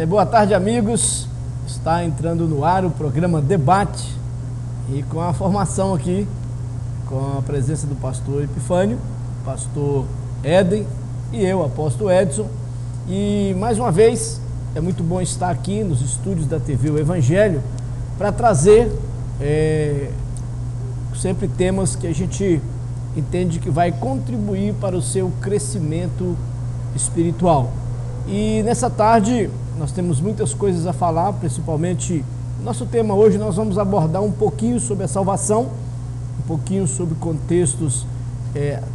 Boa tarde, amigos. Está entrando no ar o programa Debate e com a formação aqui, com a presença do pastor Epifânio, pastor Éden e eu, apóstolo Edson. E mais uma vez, é muito bom estar aqui nos estúdios da TV O Evangelho para trazer sempre temas que a gente entende que vai contribuir para o seu crescimento espiritual. E nessa tarde nós temos muitas coisas a falar, principalmente nosso tema hoje nós vamos abordar um pouquinho sobre a salvação, um pouquinho sobre contextos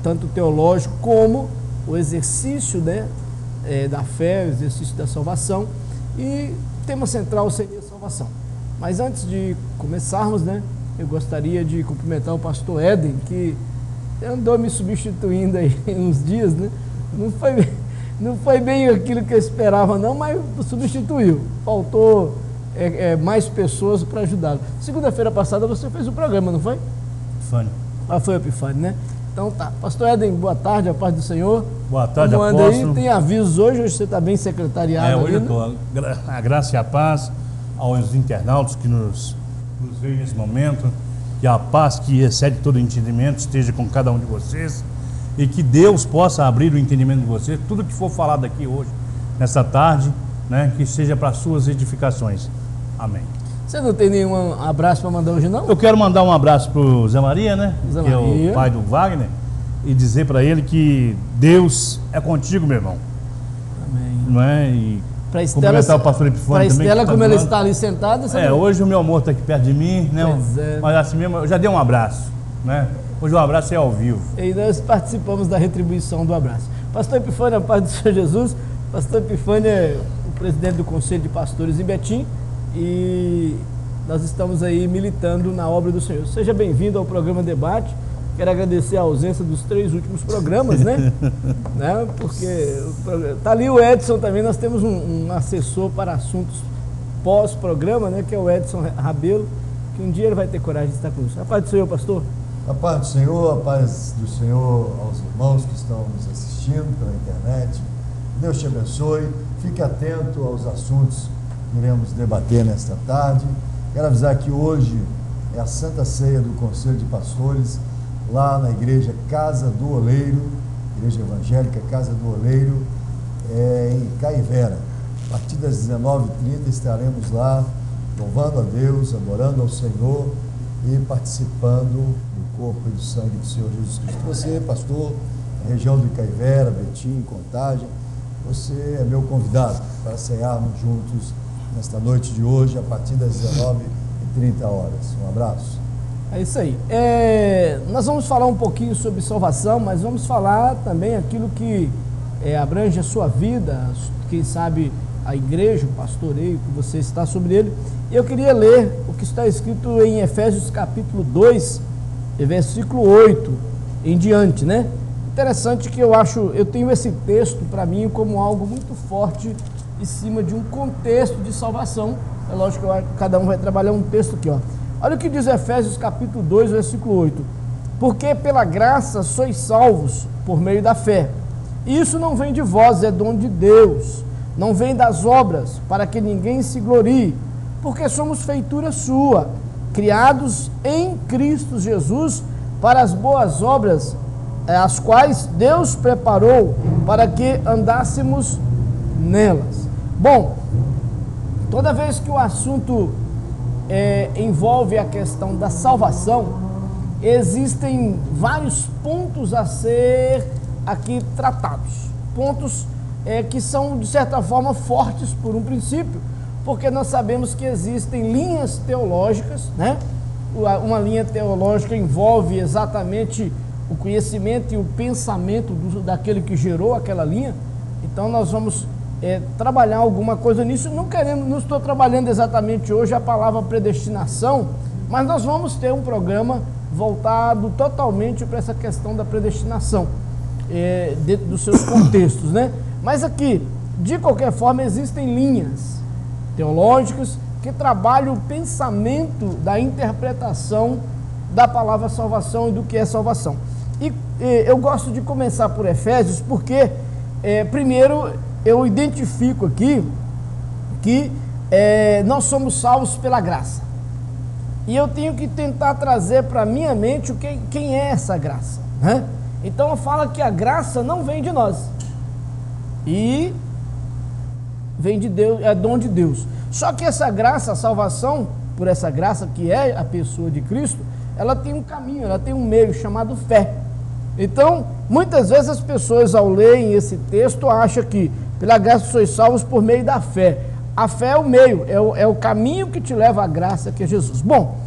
tanto teológico como o exercício da fé, o exercício da salvação, e o tema central seria a salvação. Mas antes de começarmos, eu gostaria de cumprimentar o pastor Éden, que andou me substituindo aí uns dias, Não foi bem aquilo que eu esperava não, mas substituiu. Faltou mais pessoas para ajudá-lo. Segunda-feira passada você fez o programa, não foi? Epifânio. Foi o Epifânio, né? Então tá. Pastor Éden, boa tarde, a paz do Senhor. Boa tarde, como anda apóstolo. aí? Tem avisos hoje você está bem secretariado. Hoje eu estou. A graça e a paz aos internautas que nos veem nesse momento. Que a paz que excede todo entendimento esteja com cada um de vocês. E que Deus possa abrir o entendimento de vocês. Tudo que for falado aqui hoje, nessa tarde, que seja para suas edificações. Amém. Você não tem nenhum abraço para mandar hoje, não? Eu quero mandar um abraço para o Zé Maria, Zé que Maria. é o pai do Wagner, e dizer para ele que Deus é contigo, meu irmão. Amém. Não é? E para Estela, o pastor Epifânio para também. Estela, como ela falando. está ali sentada. Hoje o meu amor está aqui perto de mim, Pois é. Mas assim mesmo, eu já dei um abraço, Hoje o abraço é ao vivo. E nós participamos da retribuição do abraço. Pastor Epifânio, a paz do Senhor Jesus. Pastor Epifânio é o presidente do Conselho de Pastores em Betim e nós estamos aí militando na obra do Senhor. Seja bem-vindo ao programa Debate. Quero agradecer a ausência dos 3 últimos programas, Porque está ali o Edson também, nós temos um assessor para assuntos pós-programa, que é o Edson Rabelo, que um dia ele vai ter coragem de estar conosco. A paz do Senhor, pastor. A paz do Senhor, a paz do Senhor aos irmãos que estão nos assistindo pela internet. Deus te abençoe. Fique atento aos assuntos que iremos debater nesta tarde. Quero avisar que hoje é a Santa Ceia do Conselho de Pastores, lá na igreja Casa do Oleiro, igreja evangélica Casa do Oleiro, em Caivera. A partir das 19h30 estaremos lá louvando a Deus, adorando ao Senhor e participando do corpo e do sangue do Senhor Jesus Cristo. Você, pastor, na região de Caivera, Betim, Contagem, você é meu convidado para cearmos juntos nesta noite de hoje, a partir das 19h30. Um abraço. É isso aí. Nós vamos falar um pouquinho sobre salvação, mas vamos falar também aquilo que abrange a sua vida, quem sabe a igreja, o pastoreio que você está sobre ele. E eu queria ler o que está escrito em Efésios capítulo 2, versículo 8 em diante, Interessante que eu tenho esse texto para mim como algo muito forte em cima de um contexto de salvação. É lógico que cada um vai trabalhar um texto aqui, Olha o que diz Efésios capítulo 2, versículo 8. Porque pela graça sois salvos por meio da fé. E isso não vem de vós, é dom de Deus. Não vem das obras, para que ninguém se glorie. Porque somos feitura sua, criados em Cristo Jesus para as boas obras, as quais Deus preparou para que andássemos nelas. Bom, toda vez que o assunto envolve a questão da salvação, existem vários pontos a ser aqui tratados. Pontos que são, de certa forma, fortes por um princípio, porque nós sabemos que existem linhas teológicas, Uma linha teológica envolve exatamente o conhecimento e o pensamento daquele que gerou aquela linha. Então nós vamos trabalhar alguma coisa nisso. Não estou trabalhando exatamente hoje a palavra predestinação, mas nós vamos ter um programa voltado totalmente para essa questão da predestinação, dentro dos seus contextos, Mas aqui, de qualquer forma, existem linhas teológicas que trabalham o pensamento da interpretação da palavra salvação e do que é salvação. E eu gosto de começar por Efésios porque, primeiro, eu identifico aqui que nós somos salvos pela graça. E eu tenho que tentar trazer para a minha mente quem é essa graça, né? Então fala que a graça não vem de nós, e vem de Deus, é dom de Deus. Só que essa graça, a salvação, por essa graça que é a pessoa de Cristo, ela tem um caminho, ela tem um meio chamado fé. Então, muitas vezes as pessoas, ao lerem esse texto, acham que pela graça sois salvos por meio da fé. A fé é o meio, é o caminho que te leva à graça, que é Jesus. Bom,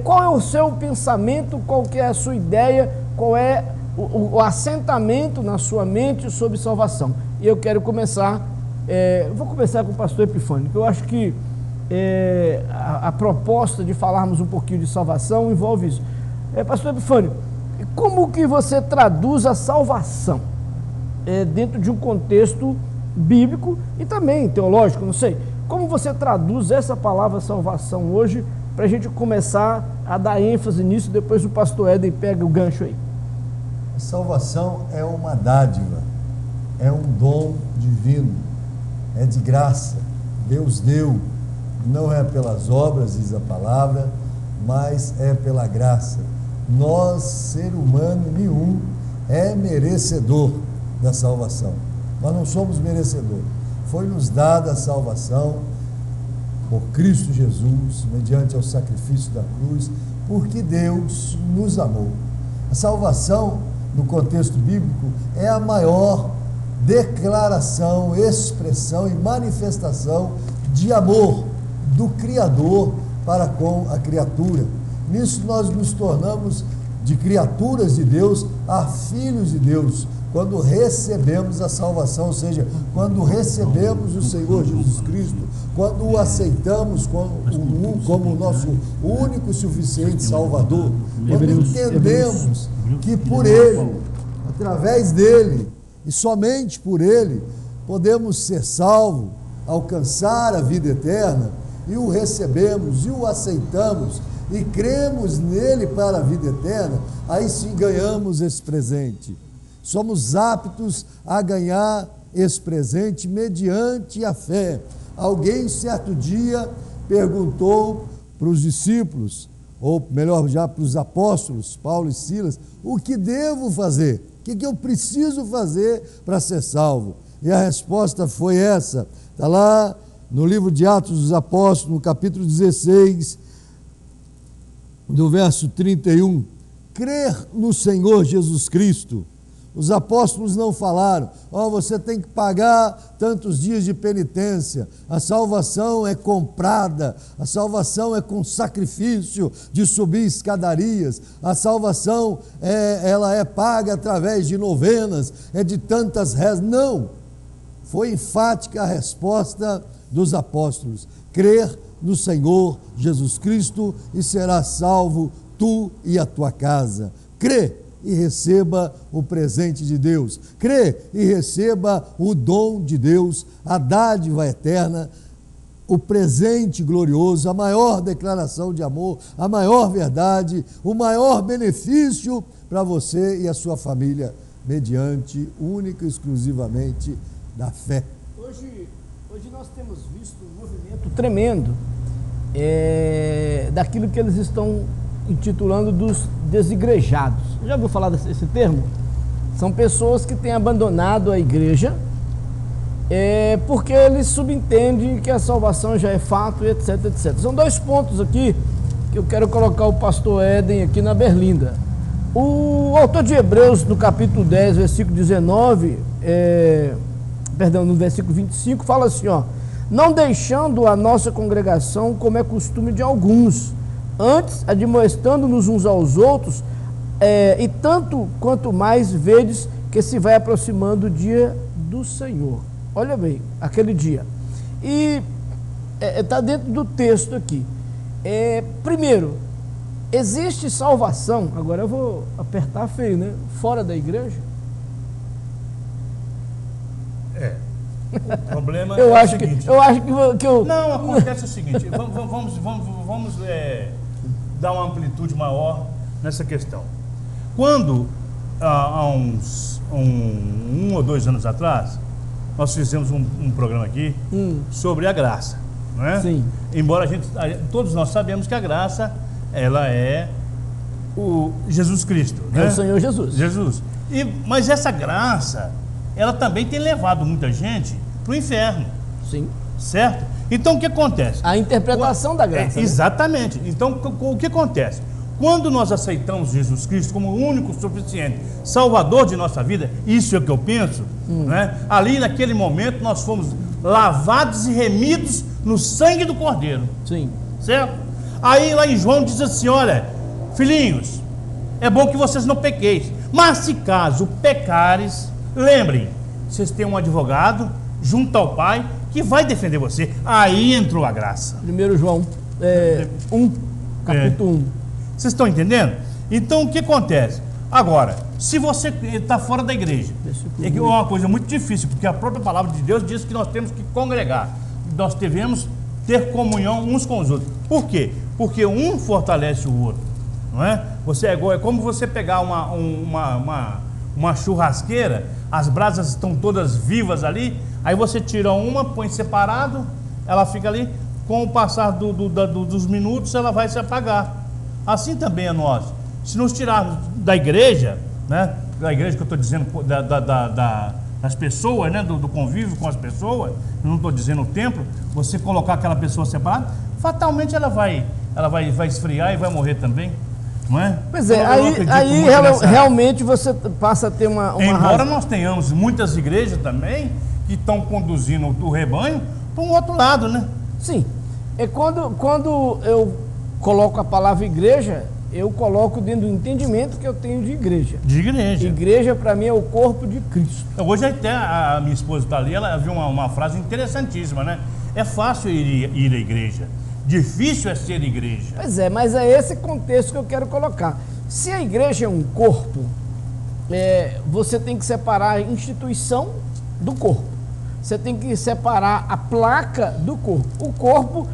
qual é o seu pensamento, qual que é a sua ideia, qual é o assentamento na sua mente sobre salvação? E eu quero começar, vou começar com o pastor Epifânio, que eu acho que a proposta de falarmos um pouquinho de salvação envolve isso. Pastor Epifânio, como que você traduz a salvação dentro de um contexto bíblico e também teológico, não sei, como você traduz essa palavra salvação hoje, para a gente começar a dar ênfase nisso, depois o pastor Éden pega o gancho aí. A salvação é uma dádiva, é um dom divino, é de graça, Deus deu, não é pelas obras, diz a palavra, mas é pela graça. Nós, ser humano nenhum, é merecedor da salvação. Nós não somos merecedores. Foi-nos dada a salvação por Cristo Jesus, mediante o sacrifício da cruz, porque Deus nos amou. A salvação, no contexto bíblico, é a maior declaração, expressão e manifestação de amor do Criador para com a criatura. Nisso nós nos tornamos de criaturas de Deus a filhos de Deus, quando recebemos a salvação, ou seja, quando recebemos o Senhor Jesus Cristo, quando o aceitamos como o nosso único e suficiente Salvador, quando entendemos que por Ele, através dEle e somente por Ele, podemos ser salvos, alcançar a vida eterna, e o recebemos e o aceitamos e cremos nele para a vida eterna, aí sim ganhamos esse presente. Somos aptos a ganhar esse presente mediante a fé. Alguém certo dia perguntou para os discípulos, ou melhor já para os apóstolos, Paulo e Silas, o que devo fazer? O que eu preciso fazer para ser salvo? E a resposta foi essa, está lá no livro de Atos dos Apóstolos, no capítulo 16, do verso 31, crer no Senhor Jesus Cristo. Os apóstolos não falaram, você tem que pagar tantos dias de penitência, a salvação é comprada, a salvação é com sacrifício de subir escadarias, a salvação ela é paga através de novenas, de tantas rezas. Não, foi enfática a resposta dos apóstolos, crer no Senhor Jesus Cristo e serás salvo tu e a tua casa. Crê e receba o presente de Deus. Crê e receba o dom de Deus, a dádiva eterna, o presente glorioso, a maior declaração de amor, a maior verdade, o maior benefício para você e a sua família, mediante, única e exclusivamente, da fé. Hoje nós temos visto um movimento tremendo daquilo que eles estão intitulando dos desigrejados. Já ouviu falar desse termo? São pessoas que têm abandonado a igreja porque eles subentendem que a salvação já é fato, etc, etc. São dois pontos aqui que eu quero colocar o pastor Éden aqui na berlinda. O autor de Hebreus, no capítulo 10, versículo 19, no versículo 25, fala assim, não deixando a nossa congregação como é costume de alguns, antes admoestando-nos uns aos outros, e tanto quanto mais vedes que se vai aproximando o dia do Senhor. Olha bem, aquele dia. E está dentro do texto aqui. Primeiro, existe salvação, agora eu vou apertar feio, né? Fora da igreja? O problema eu é acho o seguinte... Não, acontece o seguinte, vamos dar uma amplitude maior nessa questão. Quando, há um ou dois anos atrás, nós fizemos um programa aqui sobre a graça, não é? Sim. Embora todos nós sabemos que a graça, ela é o Jesus Cristo, né? É o Senhor Jesus. Mas essa graça, ela também tem levado muita gente para o inferno, Sim. certo? Então o que acontece? A interpretação da graça. Né? Exatamente. Então o que acontece? Quando nós aceitamos Jesus Cristo como o único, suficiente Salvador de nossa vida, isso é o que eu penso, né? Ali naquele momento nós fomos lavados e remidos no sangue do Cordeiro. Sim. Certo? Aí lá em João diz assim, olha, filhinhos, é bom que vocês não pequeis, mas se caso pecares, lembrem, vocês têm um advogado junto ao Pai que vai defender você. Aí entrou a graça. 1 João 1, capítulo 1. Vocês estão entendendo? Então o que acontece? Agora, se você está fora da igreja, é uma coisa muito difícil, porque a própria palavra de Deus diz que nós temos que congregar, nós devemos ter comunhão uns com os outros. Por quê? Porque um fortalece o outro, não é? É como você pegar uma churrasqueira, as brasas estão todas vivas ali, aí você tira uma, põe separado, ela fica ali, com o passar dos minutos ela vai se apagar. Assim também é nós. Se nos tirarmos da igreja, né? Da igreja que eu estou dizendo, das pessoas, né? Do convívio com as pessoas, eu não estou dizendo o templo, você colocar aquela pessoa separada, fatalmente ela vai esfriar e vai morrer também, não é? Pois é, aí realmente você passa a ter uma Embora razão. nós tenhamos muitas igrejas também que estão conduzindo o rebanho para um outro lado, né? Sim. É quando eu coloco a palavra igreja, eu coloco dentro do entendimento que eu tenho de igreja. De igreja. Igreja para mim é o corpo de Cristo. Hoje até a minha esposa está ali, ela viu uma frase interessantíssima, né? É fácil ir à igreja, difícil é ser igreja. Pois é, mas é esse contexto que eu quero colocar. Se a igreja é um corpo, você tem que separar a instituição do corpo. Você tem que separar a placa do corpo. O corpo,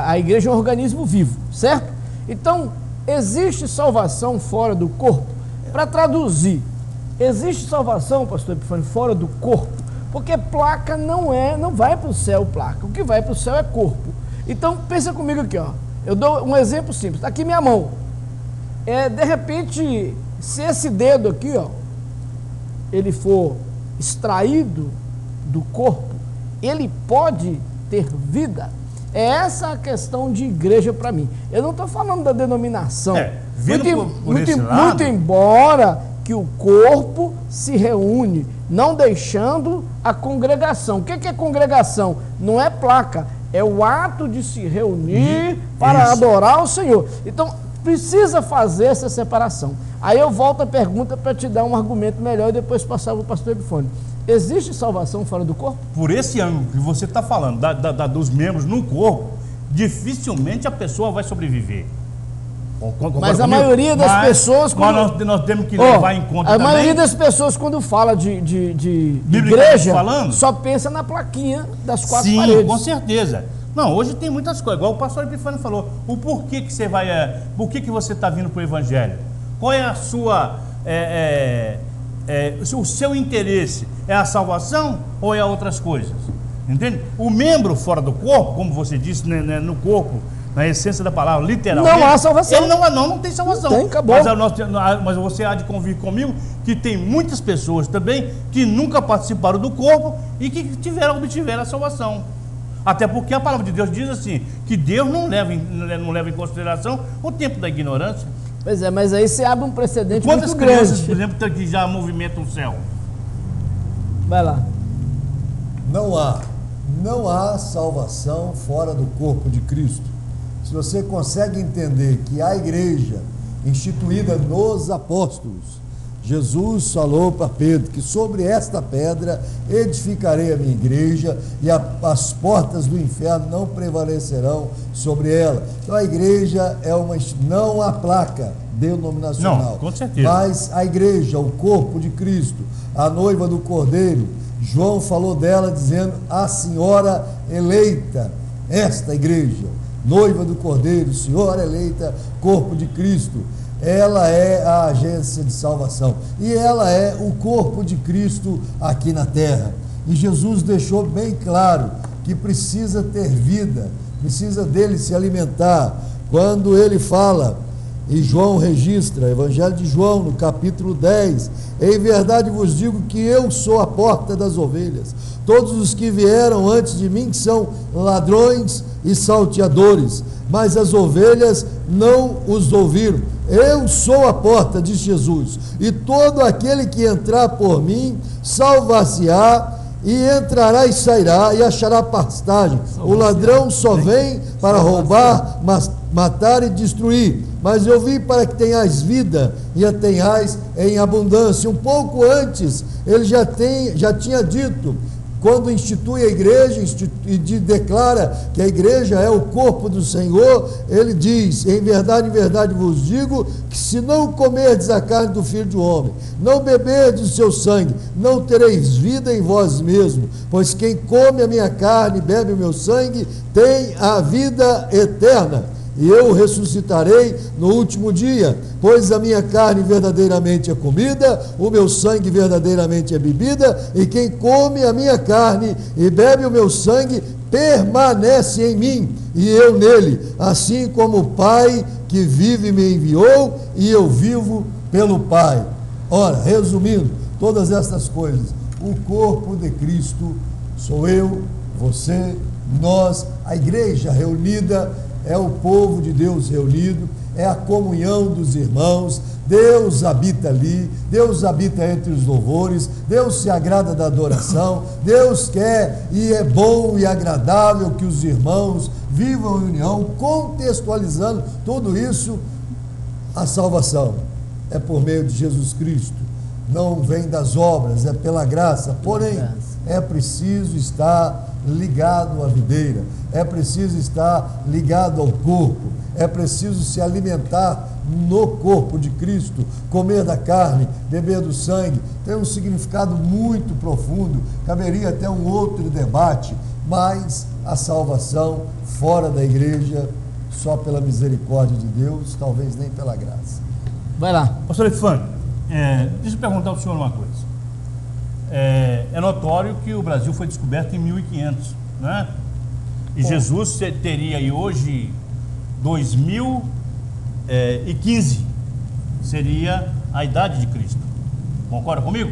a igreja é um organismo vivo, certo? Então, existe salvação fora do corpo? Para traduzir, existe salvação, pastor Epifânio, fora do corpo? Porque placa não vai para o céu placa. O que vai para o céu é corpo. Então, pensa comigo aqui, ó. Eu dou um exemplo simples. Está aqui minha mão. De repente, se esse dedo aqui, ó, ele for extraído do corpo, ele pode ter vida. É essa a questão de igreja para mim. Eu não estou falando da denominação. Muito embora que o corpo se reúne, não deixando a congregação. O que é congregação? Não é placa, é o ato de se reunir para adorar o Senhor. Então, precisa fazer essa separação. Aí eu volto a pergunta para te dar um argumento melhor e depois passar para o pastor Epifânio. Existe salvação fora do corpo? Por esse ângulo que você está falando, dos membros no corpo, dificilmente a pessoa vai sobreviver. Mas a maioria das pessoas... Nós temos que levar em conta também... A maioria das pessoas, quando fala de igreja, só pensa na plaquinha das quatro paredes. Sim, com certeza. Não, hoje tem muitas coisas, igual o pastor Epifânio falou. O porquê que você vai... Por que você está vindo para o Evangelho? Qual é a sua... o seu interesse? É a salvação ou é outras coisas? Entende? O membro fora do corpo, como você disse, né, no corpo, na essência da palavra, literalmente... Não há salvação. Ele não tem salvação. Não tem, acabou. Mas você há de convir comigo que tem muitas pessoas também que nunca participaram do corpo e que obtiveram a salvação. Até porque a palavra de Deus diz assim, que Deus não leva em consideração o tempo da ignorância. Pois é, mas aí você abre um precedente Quantas muito grande. crianças, por exemplo, que já movimentam o céu? Vai lá. Não há salvação fora do corpo de Cristo. Se você consegue entender que a igreja instituída nos apóstolos, Jesus falou para Pedro que sobre esta pedra edificarei a minha igreja e as portas do inferno não prevalecerão sobre ela. Então a igreja não há placa denominacional. Não, com certeza. Mas a igreja, o corpo de Cristo, a noiva do Cordeiro, João falou dela dizendo a senhora eleita, esta igreja, noiva do Cordeiro, senhora eleita, corpo de Cristo. Ela é a agência de salvação e ela é o corpo de Cristo aqui na terra. E Jesus deixou bem claro que precisa ter vida, precisa dele se alimentar. Quando ele fala, e João registra, Evangelho de João, no capítulo 10, em verdade vos digo que eu sou a porta das ovelhas. Todos os que vieram antes de mim são ladrões e salteadores, mas as ovelhas não os ouviram. Eu sou a porta, diz Jesus, e todo aquele que entrar por mim salvar-se-á, e entrará e sairá e achará pastagem. O ladrão só vem para roubar, matar e destruir, mas eu vim para que tenhais vida e a tenhais em abundância. Um pouco antes ele já tinha dito, quando institui a igreja e declara que a igreja é o corpo do Senhor, ele diz, em verdade vos digo, que se não comerdes a carne do Filho do Homem, não beberdes o seu sangue, não tereis vida em vós mesmos, pois quem come a minha carne e bebe o meu sangue, tem a vida eterna. E eu ressuscitarei no último dia, pois a minha carne verdadeiramente é comida, o meu sangue verdadeiramente é bebida, e quem come a minha carne e bebe o meu sangue, permanece em mim, e eu nele, assim como o Pai que vive me enviou, e eu vivo pelo Pai. Ora, resumindo todas estas coisas, o corpo de Cristo sou eu, você, nós, a igreja reunida, é o povo de Deus reunido, é a comunhão dos irmãos, Deus habita ali, Deus habita entre os louvores, Deus se agrada da adoração, Deus quer e é bom e agradável que os irmãos vivam em união, contextualizando tudo isso. A salvação é por meio de Jesus Cristo, não vem das obras, é pela graça, porém é preciso estar ligado à videira, é preciso estar ligado ao corpo, é preciso se alimentar no corpo de Cristo, comer da carne, beber do sangue, tem um significado muito profundo, caberia até um outro debate, mas a salvação fora da igreja, só pela misericórdia de Deus, talvez nem pela graça. Vai lá. Pastor Epifânio, deixa eu perguntar ao senhor uma coisa. É notório que o Brasil foi descoberto em 1500, né? E Jesus teria aí hoje 2015, seria a idade de Cristo. Concorda comigo?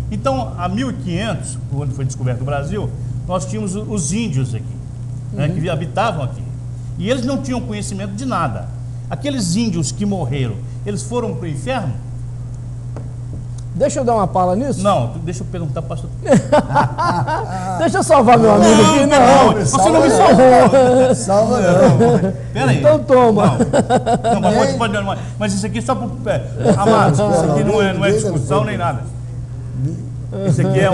Então, há 1500, quando foi descoberto o Brasil, nós tínhamos os índios aqui, né, que habitavam aqui. E eles não tinham conhecimento de nada. Aqueles índios que morreram, eles foram para o inferno? Deixa eu dar uma pala nisso? Não, deixa eu perguntar para o pastor. Deixa eu salvar meu amigo aqui. Não, você não me salvou. Salva não. Peraí. Então toma. Não, mas isso aqui é só para... Amados, isso aqui não é discussão nem nada. Isso aqui é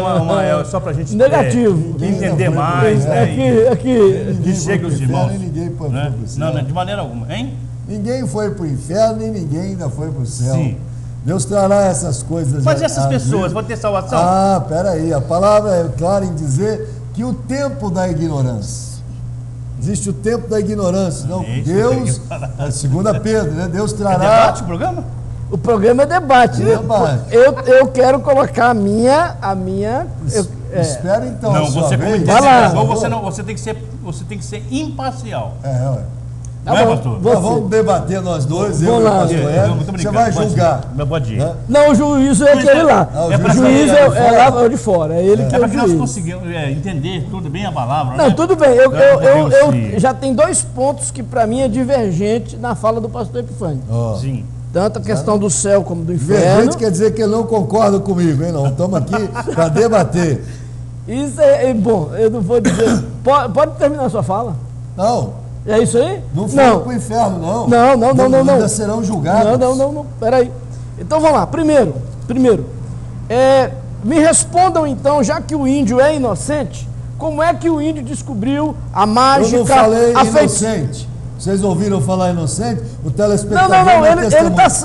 só para a gente negativo. Entender mais, né? Aqui. Que chegue os irmãos. Ninguém foi Né? para o céu. Não, de maneira alguma, hein? Ninguém foi para o inferno e ninguém ainda foi para o céu. Sim. Deus trará essas coisas. Mas essas pessoas vão ter salvação? Peraí, a palavra é clara em dizer que o tempo da ignorância. Existe o tempo da ignorância. Não, Deus, segundo Pedro, né? Deus trará. É debate o programa? O programa é debate. Eu quero colocar a minha. Espera então. Não, você como lá. você tem que ser imparcial. Ué. Não é, pastor? Vamos debater nós dois, eu e o lá. pastor Hélio. Você vai julgar. Mas pode ir. Né? Não, o juiz é aquele lá. O juiz é lá de fora. É ele que é o para que nós juiz. conseguimos entender tudo bem a palavra, Não, né? tudo bem. Eu já tem 2 pontos que para mim é divergente na fala do pastor Epifânio. Sim. Tanto a questão do céu como do Divergente inferno. quer dizer que ele não concorda comigo, hein? Não, estamos aqui para debater. Isso é bom, eu não vou dizer. Pode terminar a sua fala? Não. É isso aí? Não foram para o inferno, não. Não. Ainda serão julgados. Não. Peraí. Então vamos lá. Primeiro, me respondam então, já que o índio é inocente, como é que o índio descobriu a mágica? Eu não falei inocente. Vocês ouviram falar inocente? O telespectador Não,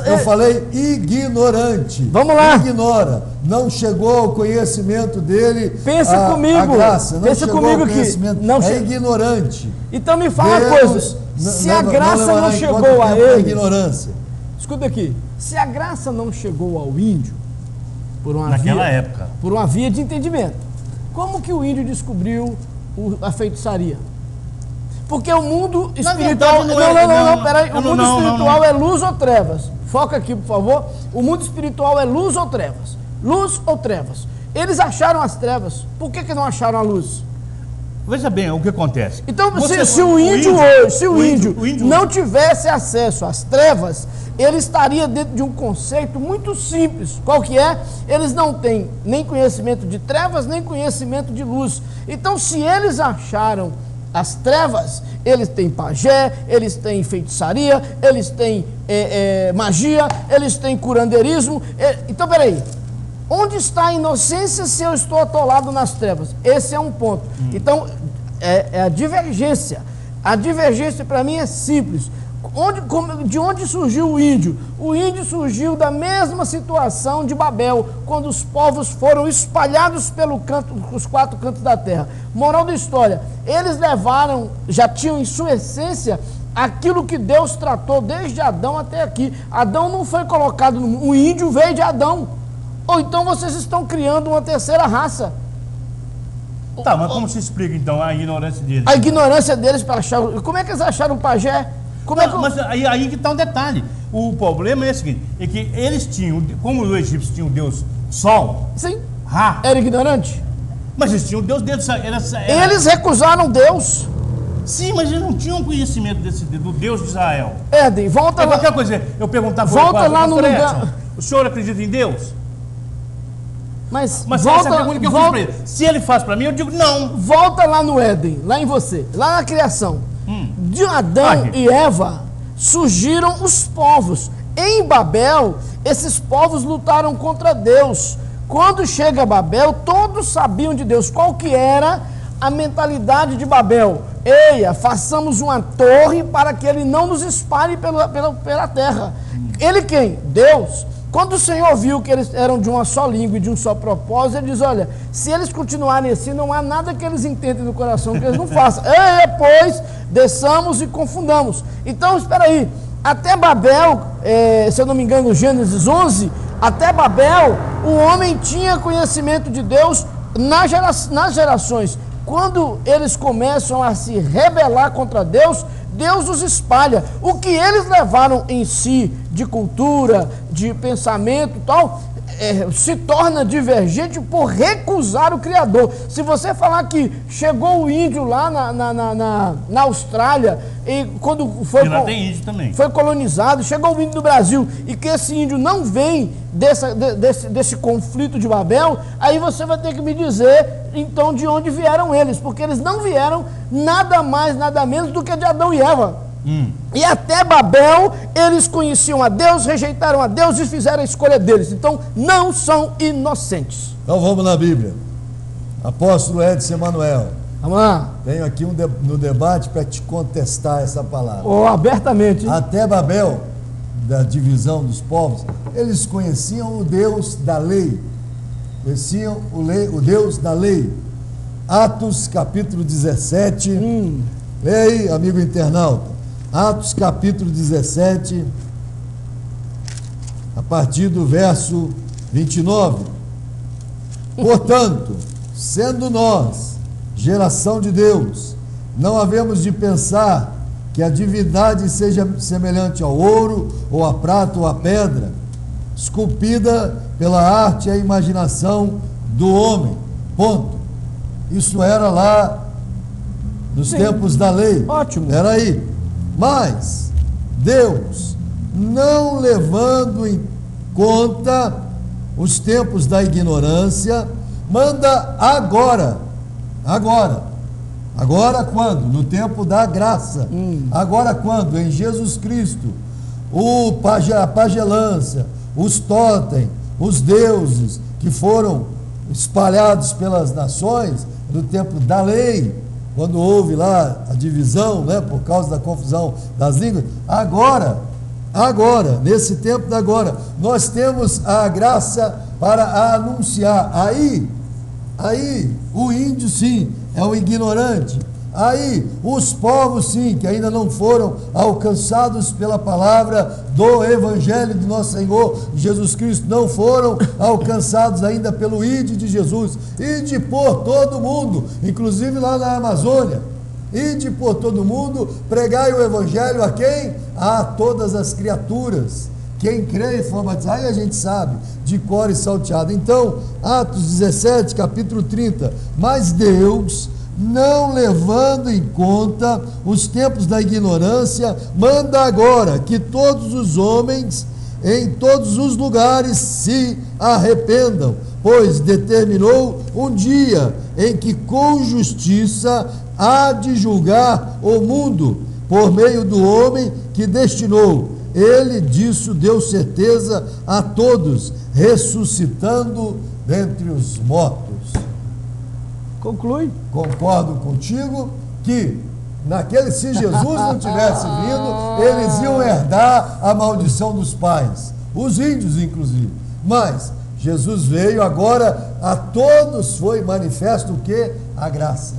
eu falei ignorante. Vamos lá. Ignora. Não chegou ao conhecimento dele. Pensa comigo. A graça. Não Pensa chegou comigo ao conhecimento. É ignorante. Então me fala uma coisa. Se a graça não chegou a ele. Ignorância. Escuta aqui. Se a graça não chegou ao índio, por uma Naquela época. por uma via de entendimento. Como que o índio descobriu a feitiçaria? Porque o mundo Na espiritual... verdade, Não, peraí. O mundo espiritual é luz ou trevas? Foca aqui, por favor. O mundo espiritual é luz ou trevas? Luz ou trevas? Eles acharam as trevas. Por que não acharam a luz? Veja bem o que acontece. Então, se o índio não tivesse acesso às trevas, ele estaria dentro de um conceito muito simples. Qual que é? Eles não têm nem conhecimento de trevas, nem conhecimento de luz. Então, se eles acharam as trevas, eles têm pajé, eles têm feitiçaria, eles têm magia, eles têm curandeirismo. Então, peraí. Onde está a inocência se eu estou atolado nas trevas? Esse é um ponto. Então, é a divergência. A divergência para mim é simples. De onde surgiu o índio? O índio surgiu da mesma situação de Babel, quando os povos foram espalhados os 4 cantos da terra. Moral da história, eles já tinham em sua essência aquilo que Deus tratou desde Adão até aqui. Adão não foi colocado o índio veio de Adão. Ou então vocês estão criando uma terceira raça. Tá, mas como se explica então a ignorância deles? A ignorância deles para achar... Como é que eles acharam o pajé? Mas aí que está um detalhe. O problema é o seguinte, é que eles tinham, como os egípcios tinham o deus Sol, Sim. Ra, Era ignorante? mas eles tinham o deus deles. Eles recusaram Deus. Sim, mas eles não tinham conhecimento do Deus de Israel. Éden, volta lá. Qualquer coisa, eu perguntar para Volta lá no lugar. O senhor acredita em Deus? Mas essa é a pergunta que eu fiz para ele. Se ele faz para mim, eu digo não. Volta lá no Éden, lá em você, lá na criação. De Adão e Eva surgiram os povos. Em Babel, esses povos lutaram contra Deus. Quando chega a Babel, todos sabiam de Deus. Qual que era a mentalidade de Babel? Eia, façamos uma torre para que ele não nos espalhe pela terra. Ele quem? Deus. Quando o Senhor viu que eles eram de uma só língua e de um só propósito, ele diz, olha, se eles continuarem assim, não há nada que eles intentem no coração que eles não façam. Pois, desçamos e confundamos. Então, espera aí, até Babel, se eu não me engano, Gênesis 11, até Babel, o homem tinha conhecimento de Deus nas gerações. Quando eles começam a se rebelar contra Deus, Deus os espalha. O que eles levaram em si de cultura, de pensamento e tal, se torna divergente por recusar o Criador. Se você falar que chegou o índio lá na Austrália, e quando lá tem índio também. Foi colonizado, chegou o índio do Brasil, e que esse índio não vem desse conflito de Babel, aí você vai ter que me dizer, então, de onde vieram eles, porque eles não vieram nada mais, nada menos do que de Adão e Eva. E até Babel, eles conheciam a Deus, rejeitaram a Deus e fizeram a escolha deles. Então, não são inocentes. Então vamos na Bíblia. Apóstolo Edson Emanuel. Vamos lá. Venho aqui no debate para te contestar essa palavra. Abertamente. Até Babel, da divisão dos povos, eles conheciam o Deus da lei. Conheciam o Deus da lei. Atos capítulo 17. Leia aí, amigo internauta. Atos capítulo 17, a partir do verso 29. Portanto, sendo nós, geração de Deus, não havemos de pensar que a divindade seja semelhante ao ouro, ou à prata, ou à pedra, esculpida pela arte e a imaginação do homem. Ponto. Isso era lá nos tempos da lei. Ótimo. Era aí. Mas Deus, não levando em conta os tempos da ignorância, manda agora quando? No tempo da graça. Agora quando? Em Jesus Cristo. A pagelância, os totem, os deuses que foram espalhados pelas nações no tempo da lei, quando houve lá a divisão, né, por causa da confusão das línguas. Agora, nesse tempo da agora, nós temos a graça para anunciar. Aí, o índio sim, é o ignorante. Aí, os povos, sim, que ainda não foram alcançados pela palavra do Evangelho do nosso Senhor Jesus Cristo, não foram alcançados ainda pelo Ide de Jesus, ide por todo mundo, inclusive lá na Amazônia. Ide por todo mundo, pregai o Evangelho a quem? A todas as criaturas. Quem crê e for batizado, aí a gente sabe, de cor e salteado. Então, Atos 17, capítulo 30. Mas Deus, não levando em conta os tempos da ignorância, manda agora que todos os homens, em todos os lugares, se arrependam, pois determinou um dia em que com justiça há de julgar o mundo, por meio do homem que destinou. Ele disso deu certeza a todos, ressuscitando dentre os mortos. Conclui. Concordo contigo que se Jesus não tivesse vindo, eles iam herdar a maldição dos pais, os índios inclusive. Mas Jesus veio, agora a todos foi manifesto o que? A graça.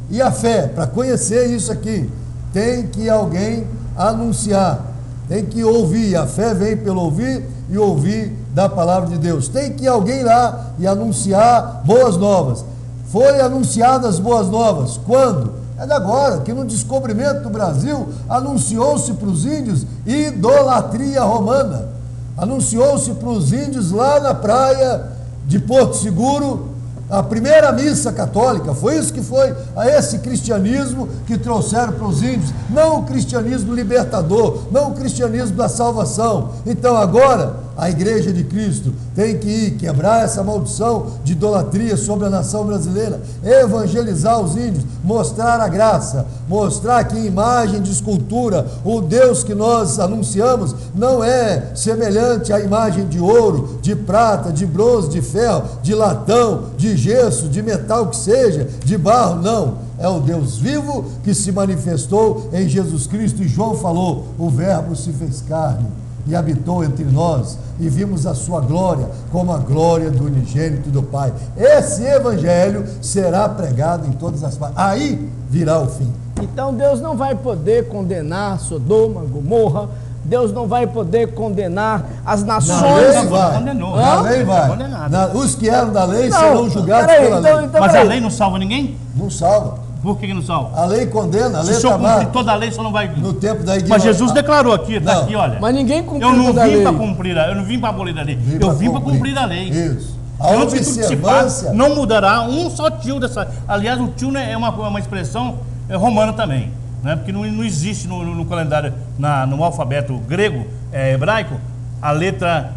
E a fé, para conhecer isso aqui, tem que alguém anunciar, tem que ouvir. A fé vem pelo ouvir e ouvir da palavra de Deus. Tem que alguém lá e anunciar boas novas. Foi anunciadas as boas novas. Quando? É de agora, que no descobrimento do Brasil anunciou-se para os índios idolatria romana. Anunciou-se para os índios lá na praia de Porto Seguro a primeira missa católica. Foi isso que foi a esse cristianismo que trouxeram para os índios, não o cristianismo libertador, não o cristianismo da salvação. Então agora a Igreja de Cristo tem que ir quebrar essa maldição de idolatria sobre a nação brasileira, evangelizar os índios, mostrar a graça, mostrar que imagem de escultura, o Deus que nós anunciamos não é semelhante à imagem de ouro, de prata, de bronze, de ferro, de latão, de gesso, de metal que seja, de barro, não. É o Deus vivo que se manifestou em Jesus Cristo, e João falou: o Verbo se fez carne e habitou entre nós, e vimos a sua glória como a glória do unigênito do Pai. Esse evangelho será pregado em todas as partes, aí virá o fim. Então Deus não vai poder condenar Sodoma, Gomorra, Deus não vai poder condenar as nações. Na lei vai. Condenou. Na lei vai. Os que eram da lei serão julgados pela lei. Mas a lei não salva ninguém? Não salva. Por que não salva? A lei condena, a lei Se o senhor está cumprir toda a lei, só não vai. no tempo da igreja. Mas Jesus declarou aqui, está aqui, olha. Mas ninguém cumpriu Eu não toda a vim lei. para cumprir, eu não vim para abolir a lei. Eu vim para cumprir a lei. Isso. A Antes que tudo se observância. passe, não mudará um só tio dessa. Aliás, o tio é uma expressão romana também, né? Porque não existe no calendário, no alfabeto grego, hebraico, a letra.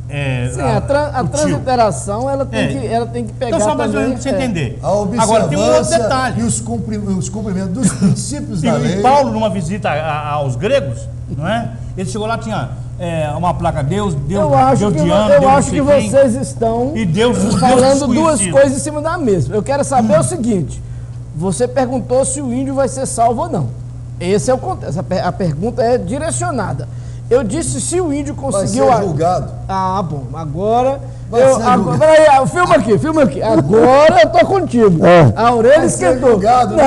Sim, a transliteração ela tem que pegar. Então, só mais ou também, menos para você entender. A observância. Agora, tem um outro detalhe. E os cumprimentos dos princípios da lei. E Paulo, numa visita aos gregos, não é? Ele chegou lá, tinha uma placa: Deus Eu acho que quem, vocês estão e Deus falando duas desconhecido. coisas em cima da mesma. Eu quero saber o seguinte: você perguntou se o índio vai ser salvo ou não. Esse é o contexto. A pergunta é direcionada. Eu disse se o índio conseguiu. Vai ser julgado. Ah, bom. Agora. Julgado. Peraí, filma aqui. Agora eu tô contigo. A orelha Vai ser esquentou. julgado, não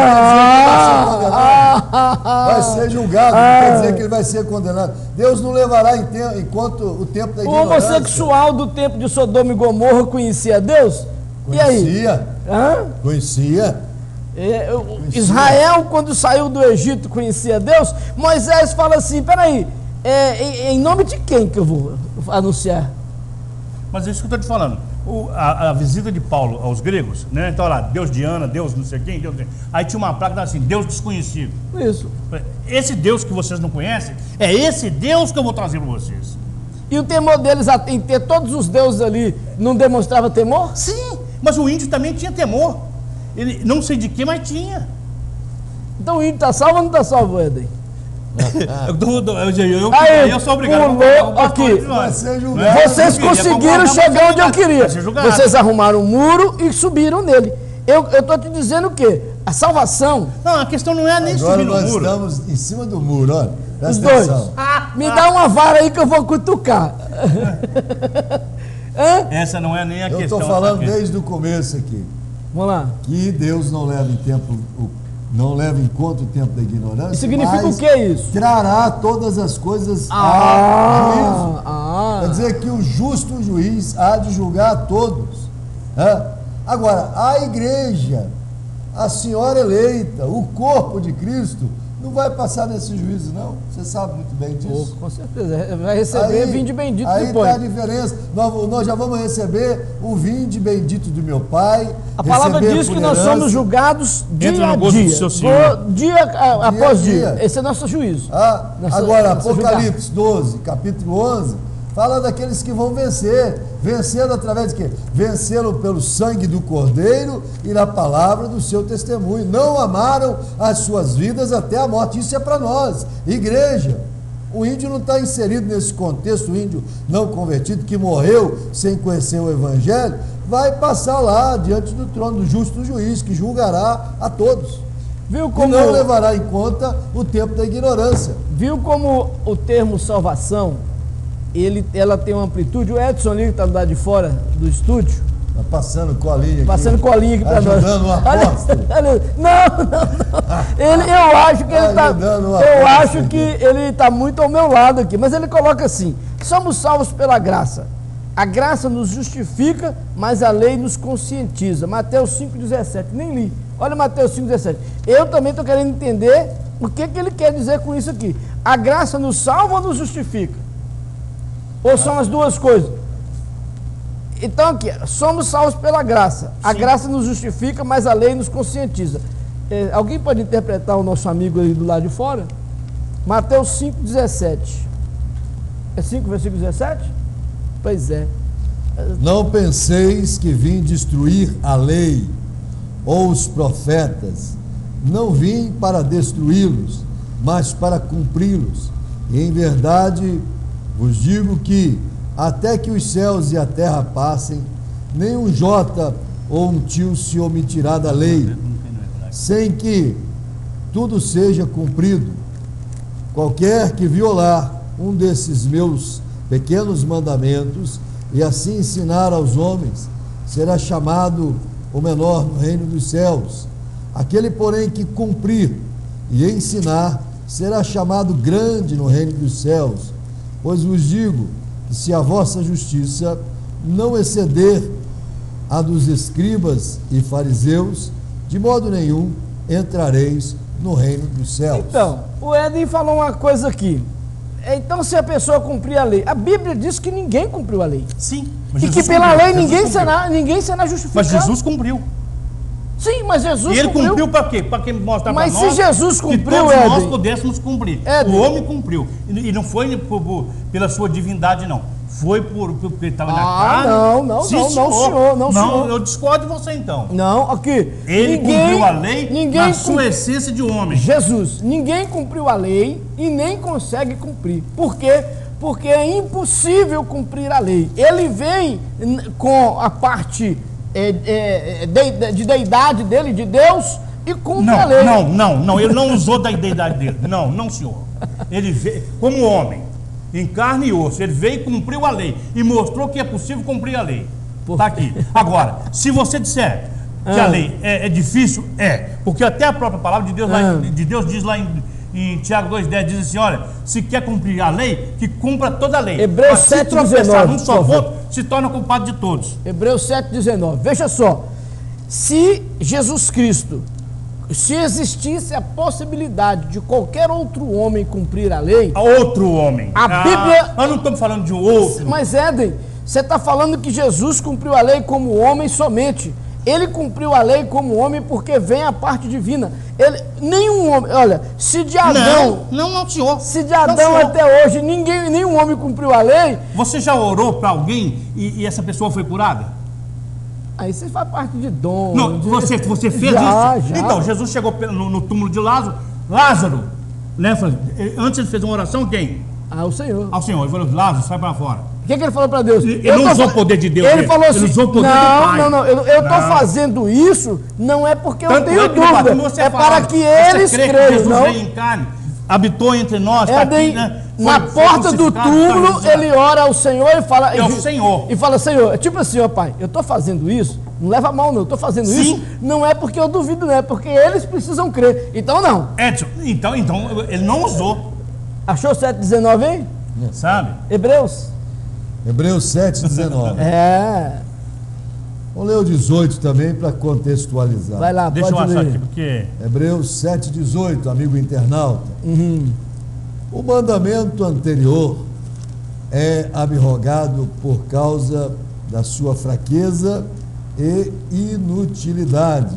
vai ser julgado, não quer dizer que ele vai ser condenado. Deus não levará enquanto o tempo da O ignorância. homossexual do tempo de Sodoma e Gomorra conhecia Deus? E aí? Conhecia. Hã? Conhecia. Israel, quando saiu do Egito, conhecia Deus. Moisés fala assim: peraí, em nome de quem que eu vou anunciar? Mas é isso que eu estou te falando. A visita de Paulo aos gregos, né? Então, lá, Deus Diana, Deus não sei quem, Deus... Aí tinha uma placa assim: Deus desconhecido. Isso. Esse Deus que vocês não conhecem, é esse Deus que eu vou trazer para vocês. E o temor deles em ter todos os deuses ali não demonstrava temor? Sim, mas o índio também tinha temor. Ele, não sei de que, mas tinha. Então o índio está salvo ou não está salvo, Éden? Eu sou obrigado pulou aqui. Vai ser julgado. Vocês conseguiram chegar onde eu queria. Vocês arrumaram um muro e subiram nele. Eu estou te dizendo o quê? A salvação. Não, a questão não é nem Agora subir no nós muro. estamos em cima do muro, olha. Os Presta dois. atenção. Me dá uma vara aí que eu vou cutucar. Essa não é nem a Eu questão. estou falando desde o começo aqui. Vamos lá. Que Deus não leva em não leva em conta o tempo da ignorância. Isso significa mas o que isso? trará todas as coisas a juízo. Quer dizer que o justo juiz há de julgar a todos. Agora, a igreja, a senhora eleita, o corpo de Cristo, não vai passar nesse juízo, não. Você sabe muito bem disso. Com certeza. Vai receber vinde bendito aí depois. Aí está a diferença. Nós já vamos receber o vinde bendito do meu Pai. A palavra diz que nós somos julgados dia a dia. Dia após dia. Esse é nosso juízo. Agora, Apocalipse 12, capítulo 11, fala daqueles que vão vencer. Vencendo através de quê? Vencê-lo pelo sangue do Cordeiro e na palavra do seu testemunho. Não amaram as suas vidas até a morte. Isso é para nós, igreja. O índio não está inserido nesse contexto, o índio não convertido, que morreu sem conhecer o Evangelho, vai passar lá diante do trono do justo juiz, que julgará a todos. Viu como... E não levará em conta o tempo da ignorância. Viu como o termo salvação, ela tem uma amplitude. O Edson ali, que está do lado de fora do estúdio, está passando colinha aqui. Passando colinha aqui para nós. Ajudando o apóstolo. Não. Eu acho que ele está. Eu acho que ele está muito ao meu lado aqui. Mas ele coloca assim: somos salvos pela graça. A graça nos justifica, mas a lei nos conscientiza. Mateus 5,17. Nem li. Olha Mateus 5,17. Eu também estou querendo entender o que ele quer dizer com isso aqui. A graça nos salva ou nos justifica? Ou são as duas coisas? Então aqui, somos salvos pela graça. A graça nos justifica, mas a lei nos conscientiza. Alguém pode interpretar o nosso amigo ali do lado de fora? Mateus 5,17. É 5, versículo 17? Pois é. Não penseis que vim destruir a lei ou os profetas. Não vim para destruí-los, mas para cumpri-los. E em verdade vos digo que, até que os céus e a terra passem, nem um jota ou um tio se omitirá da lei, sem que tudo seja cumprido. Qualquer que violar um desses meus pequenos mandamentos e assim ensinar aos homens, será chamado o menor no reino dos céus. Aquele, porém, que cumprir e ensinar, será chamado grande no reino dos céus. Pois vos digo que se a vossa justiça não exceder a dos escribas e fariseus, de modo nenhum entrareis no reino dos céus. Então, o Éden falou uma coisa aqui. Então, se a pessoa cumprir a lei, a Bíblia diz que ninguém cumpriu a lei. Sim. E que pela lei ninguém será justificado. Mas Jesus cumpriu. Sim, mas Jesus e ele cumpriu para quê? Para que mostrar para nós. Mas se Jesus cumpriu, que todos nós pudéssemos cumprir. Éden. O homem cumpriu. E não foi pela sua divindade, não. Foi porque ele estava na carne. Não, senhor. Eu discordo de você, então. Não, aqui. Ele cumpriu a lei na sua essência de homem. Jesus, ninguém cumpriu a lei e nem consegue cumprir. Por quê? Porque é impossível cumprir a lei. Ele vem com a parte de deidade dele, de Deus, e cumpre a lei. Não, ele não usou da deidade dele. Não, senhor. Ele veio como homem, em carne e osso. Ele veio e cumpriu a lei e mostrou que é possível cumprir a lei. Está aqui. Agora, se você disser que a lei é difícil, porque até a própria palavra de Deus diz lá em Tiago 2,10, diz assim: olha, se quer cumprir a lei, que cumpra toda a lei. Hebreus 7,19. Se tropeçar num só ponto, se torna culpado de todos. Hebreus 7,19. Veja só, se Jesus Cristo, se existisse a possibilidade de qualquer outro homem cumprir a lei... Outro homem. A Bíblia... Nós não estamos falando de um outro. Mas, Éden, você está falando que Jesus cumpriu a lei como homem somente. Ele cumpriu a lei como homem porque vem a parte divina. Nenhum homem... Olha, se de Adão... Não, senhor. Se de Adão até hoje nenhum homem cumpriu a lei... Você já orou para alguém e essa pessoa foi curada? Aí você faz parte de dom. Não, você fez isso? Já. Então, Jesus chegou no túmulo de Lázaro, né? Antes ele fez uma oração, quem? Ao Senhor. Ao Senhor. Ele falou: Lázaro, sai para fora. O que ele falou para Deus? Ele não usou o poder de Deus. Ele falou assim: ele usou o poder do Pai. Não. Eu estou fazendo isso, não é porque eu tenho dúvida. É para que eles creiam. Jesus veio em carne, habitou entre nós, está aqui, né? Na porta do túmulo, ele ora ao Senhor e fala... Senhor. E fala: Senhor, tipo assim, ó Pai, eu estou fazendo isso Não leva a mal, não. Eu estou fazendo Sim. isso, não é porque eu duvido, não. É porque eles precisam crer. Então, não. Edson, então ele não usou, Achou 7,19 aí? sabe? Hebreus. Hebreus 7,19. É. Vamos ler o 18 também para contextualizar. Vai lá, Deixa eu pode achar ler. aqui, porque... Hebreus 7,18, amigo internauta. O mandamento anterior é abrogado por causa da sua fraqueza e inutilidade,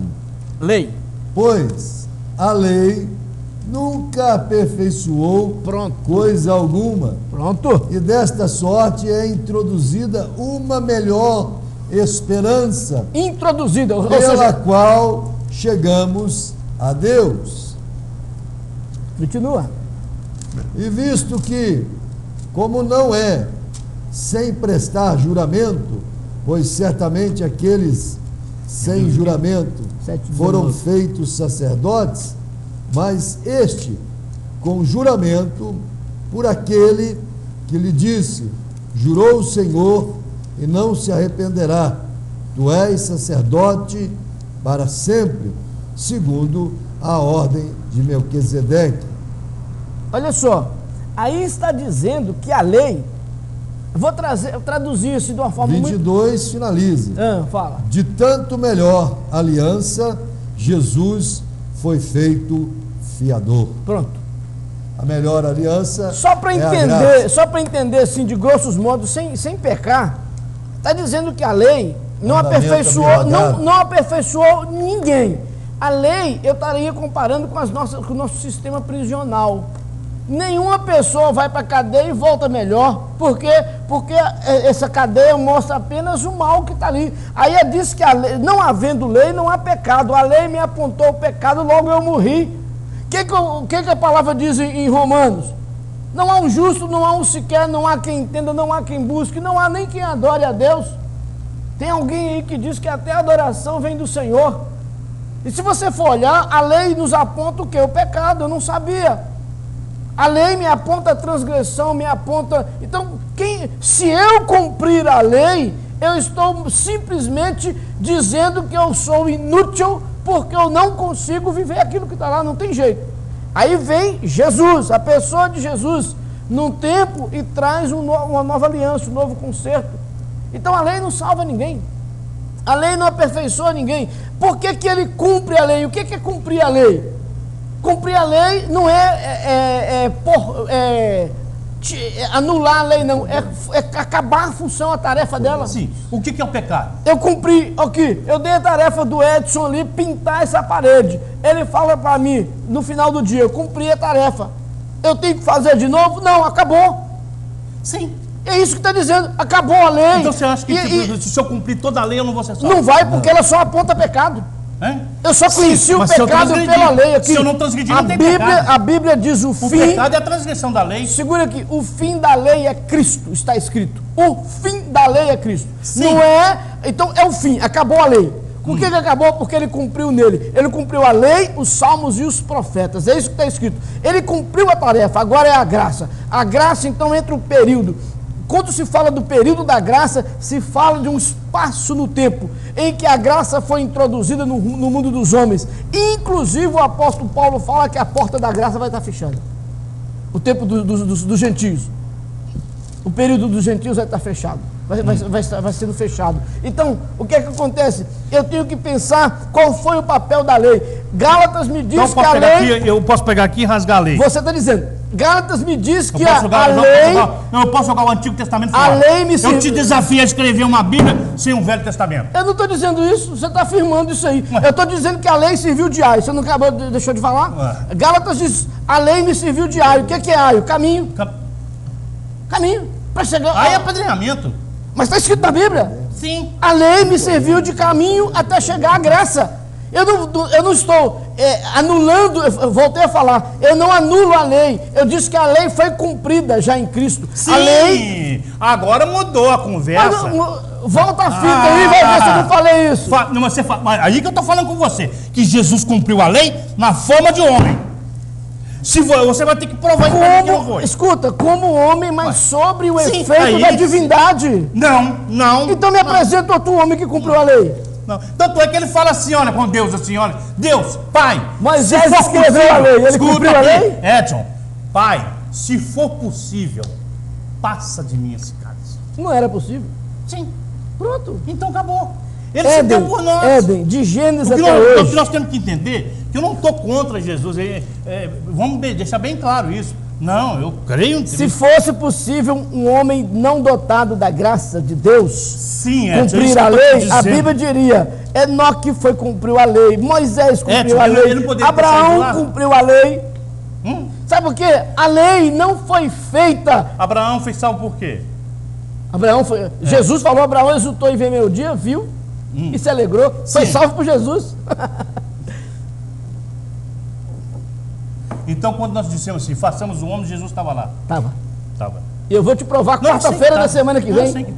Lei. pois a lei nunca aperfeiçoou Pronto. coisa alguma, Pronto. e desta sorte é introduzida uma melhor esperança, Introduzida. Ou pela seja, qual chegamos a Deus. continua. E visto que, como não é sem prestar juramento, pois certamente aqueles sem juramento 7,19. foram feitos sacerdotes, mas este com juramento por aquele que lhe disse: jurou o Senhor e não se arrependerá, tu és sacerdote para sempre, segundo a ordem de Melquisedeque. Olha só, aí está dizendo que a lei, vou traduzir isso de uma forma 22 finaliza. muito... fala. De tanto melhor aliança, Jesus foi feito fiador. Pronto. A melhor aliança Só para é a entender, graça. só para entender assim, de grossos modos, sem pecar, está dizendo que a lei não Mandamento aperfeiçoou, abrogado. não aperfeiçoou ninguém. A lei, eu estaria comparando com o nosso sistema prisional. Nenhuma pessoa vai para a cadeia e volta melhor, porque essa cadeia mostra apenas o mal que está ali. Aí diz que a lei, não havendo lei, não há pecado. A lei me apontou o pecado, logo eu morri. O que a palavra diz em Romanos? Não há um justo, não há um sequer, não há quem entenda, não há quem busque, não há nem quem adore a Deus. Tem alguém aí que diz que até a adoração vem do Senhor. E se você for olhar, a lei nos aponta o quê? O pecado, eu não sabia. A lei me aponta a transgressão, me aponta... Então, se eu cumprir a lei, eu estou simplesmente dizendo que eu sou inútil, porque eu não consigo viver aquilo que está lá, não tem jeito. Aí vem Jesus, a pessoa de Jesus, num tempo e traz uma nova aliança, um novo conserto. Então a lei não salva ninguém. A lei não aperfeiçoa ninguém. Por que ele cumpre a lei? O que é cumprir a lei? Cumprir a lei não anular a lei, não. É acabar a função, a tarefa dela. Sim. O que é o pecado? Eu cumpri, aqui, eu dei a tarefa do Edson ali, pintar essa parede. Ele fala para mim, no final do dia, eu cumpri a tarefa. Eu tenho que fazer de novo? Não, acabou. Sim. É isso que está dizendo, acabou a lei. Então você acha que se eu cumprir toda a lei, eu não vou ser salvo? Não vai, porque ela só aponta pecado. É? Eu só conheci o mas se eu pecado transgredir, pela lei aqui. se eu não transgredir, não tem pecado. A Bíblia diz O fim... pecado é a transgressão da lei. Segura aqui, o fim da lei é Cristo, está escrito. O fim da lei é Cristo. Sim. Não é... Então é o fim, acabou a lei. Por que acabou? Porque ele cumpriu nele. Ele cumpriu a lei, os salmos e os profetas. É isso que está escrito. Ele cumpriu a tarefa, agora é a graça. A graça, então, entra o período. Quando se fala do período da graça, se fala de um espaço no tempo em que a graça foi introduzida no mundo dos homens. Inclusive o apóstolo Paulo fala que a porta da graça vai estar fechada. O tempo dos gentios. O período dos gentios vai estar fechado. Vai sendo fechado. Então, o que é que acontece? Eu tenho que pensar qual foi o papel da lei. Gálatas me diz Então, que a lei... eu posso pegar aqui e rasgar a lei. Você está dizendo... Gálatas me diz que Eu posso jogar o Antigo Testamento fora. A lei me Eu te desafio a escrever uma Bíblia sem o Velho Testamento. Eu não estou dizendo isso, você está afirmando isso aí. Eu estou dizendo que a lei serviu de aio. Você não acabou, deixou de falar? Gálatas diz, a lei me serviu de aio. O que é aio? Caminho. Caminho. Para chegar... Aí é apedreamento. Mas está escrito na Bíblia. Sim. A lei me serviu de caminho até chegar à graça. Eu não estou anulando, eu voltei a falar, eu não anulo a lei. Eu disse que a lei foi cumprida já em Cristo. Sim, a lei... agora mudou a conversa. Volta a fita aí, vai ver se eu não falei isso. Não, mas aí que eu estou falando com você, que Jesus cumpriu a lei na forma de homem. Se você vai ter que provar isso pra mim que não foi. Escuta, como homem, mas sobre o Sim, efeito aí da divindade. Não. Então me apresenta outro homem que cumpriu a lei. Não. Tanto é que ele fala assim, olha, com Deus, assim, olha, Deus, Pai, Moisés se for escreveu possível, a lei, ele escuta cumpriu a aqui, lei? Edson, Pai, se for possível, passa de mim esse cálice. Não era possível. Sim. Pronto. Então acabou. Ele se deu por nós. Éden, de Gênesis O que, até o hoje. que nós temos que entender, que eu não estou contra Jesus, vamos deixar bem claro isso. Não, eu creio em Se fosse possível um homem não dotado da graça de Deus sim, cumprir a lei, a Bíblia diria, Enoque cumpriu a lei, Moisés cumpriu a lei, Abraão cumpriu a lei. Sabe por quê? A lei não foi feita. Abraão fez salvo por quê? Jesus falou, Abraão exultou em ver meu dia, viu? E se alegrou, foi salvo por Jesus. Então, quando nós dissemos assim, façamos o homem, Jesus estava lá. Estava. Estava. Eu vou te provar quarta-feira da semana que vem.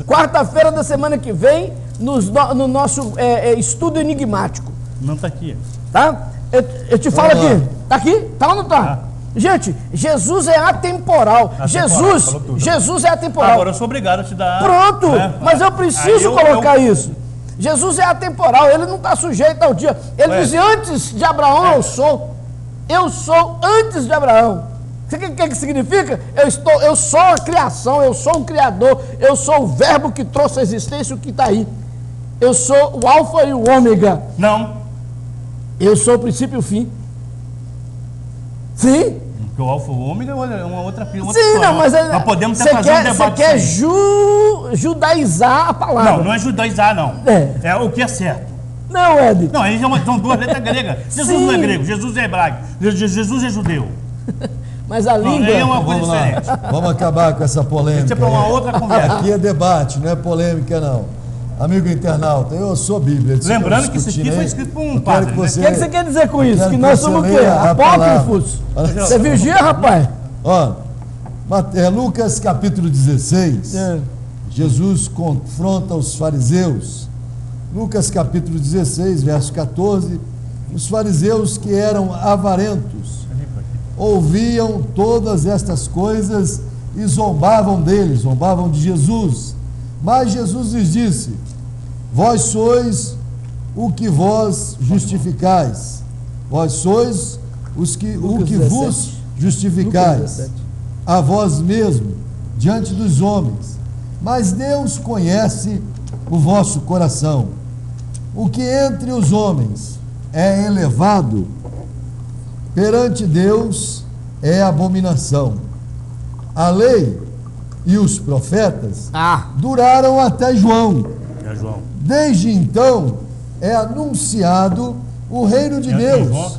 Quarta-feira da semana que vem, no nosso estudo enigmático. Não está aqui. Tá? Eu te falo aqui. Tá aqui? Tá ou não tá? Gente, Jesus é atemporal. Jesus é atemporal. Agora eu sou obrigado a te dar. Pronto, mas eu preciso colocar isso. Jesus é atemporal, ele não está sujeito ao dia. Ele diz, antes de Abraão eu sou. Eu sou antes de Abraão. O que significa? Eu sou a criação, eu sou um criador, eu sou o verbo que trouxe a existência o que está aí. Eu sou o alfa e o ômega. Não. Eu sou o princípio e o fim. Sim. Porque o alfa e o ômega é uma outra Sim, história. não, mas nós podemos até fazer um debate. Você quer judaizar a palavra. Não é judaizar, não. É o que é certo. Não, Ed. Não, aí são duas letras gregas. Jesus não é grego, Jesus é hebraico. Jesus é judeu. Mas a língua... é uma coisa diferente. Vamos acabar com essa polêmica. Isso é para uma outra conversa. Aqui é debate, não é polêmica, não. Amigo internauta, eu sou Bíblia. Lembrando que isso aqui foi escrito por um padre. O que você quer dizer com isso? Que nós somos o quê? Apócrifos? Você vigia, rapaz? Ó, Lucas capítulo 16, Jesus confronta os fariseus. Lucas capítulo 16, verso 14, os fariseus que eram avarentos, ouviam todas estas coisas e zombavam deles, zombavam de Jesus. Mas Jesus lhes disse, vós sois o que vós justificais, vós sois o que vos justificais, a vós mesmo, diante dos homens, mas Deus conhece o vosso coração. O que entre os homens é elevado, perante Deus é abominação. A lei e os profetas duraram até João. Desde então é anunciado o reino de Deus.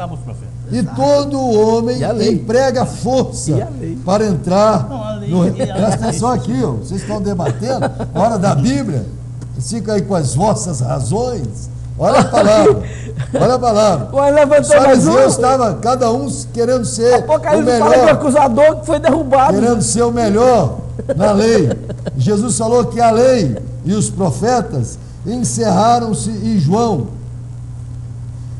E todo homem emprega força para entrar no reino. Presta atenção aqui, ó. Vocês estão debatendo, hora da Bíblia. Fica aí com as vossas razões. Olha a palavra. Olha a palavra. Os fariseus estavam, cada um querendo ser o melhor. Fala do acusador que foi derrubado. Querendo ser o melhor na lei. Jesus falou que a lei e os profetas encerraram-se em João.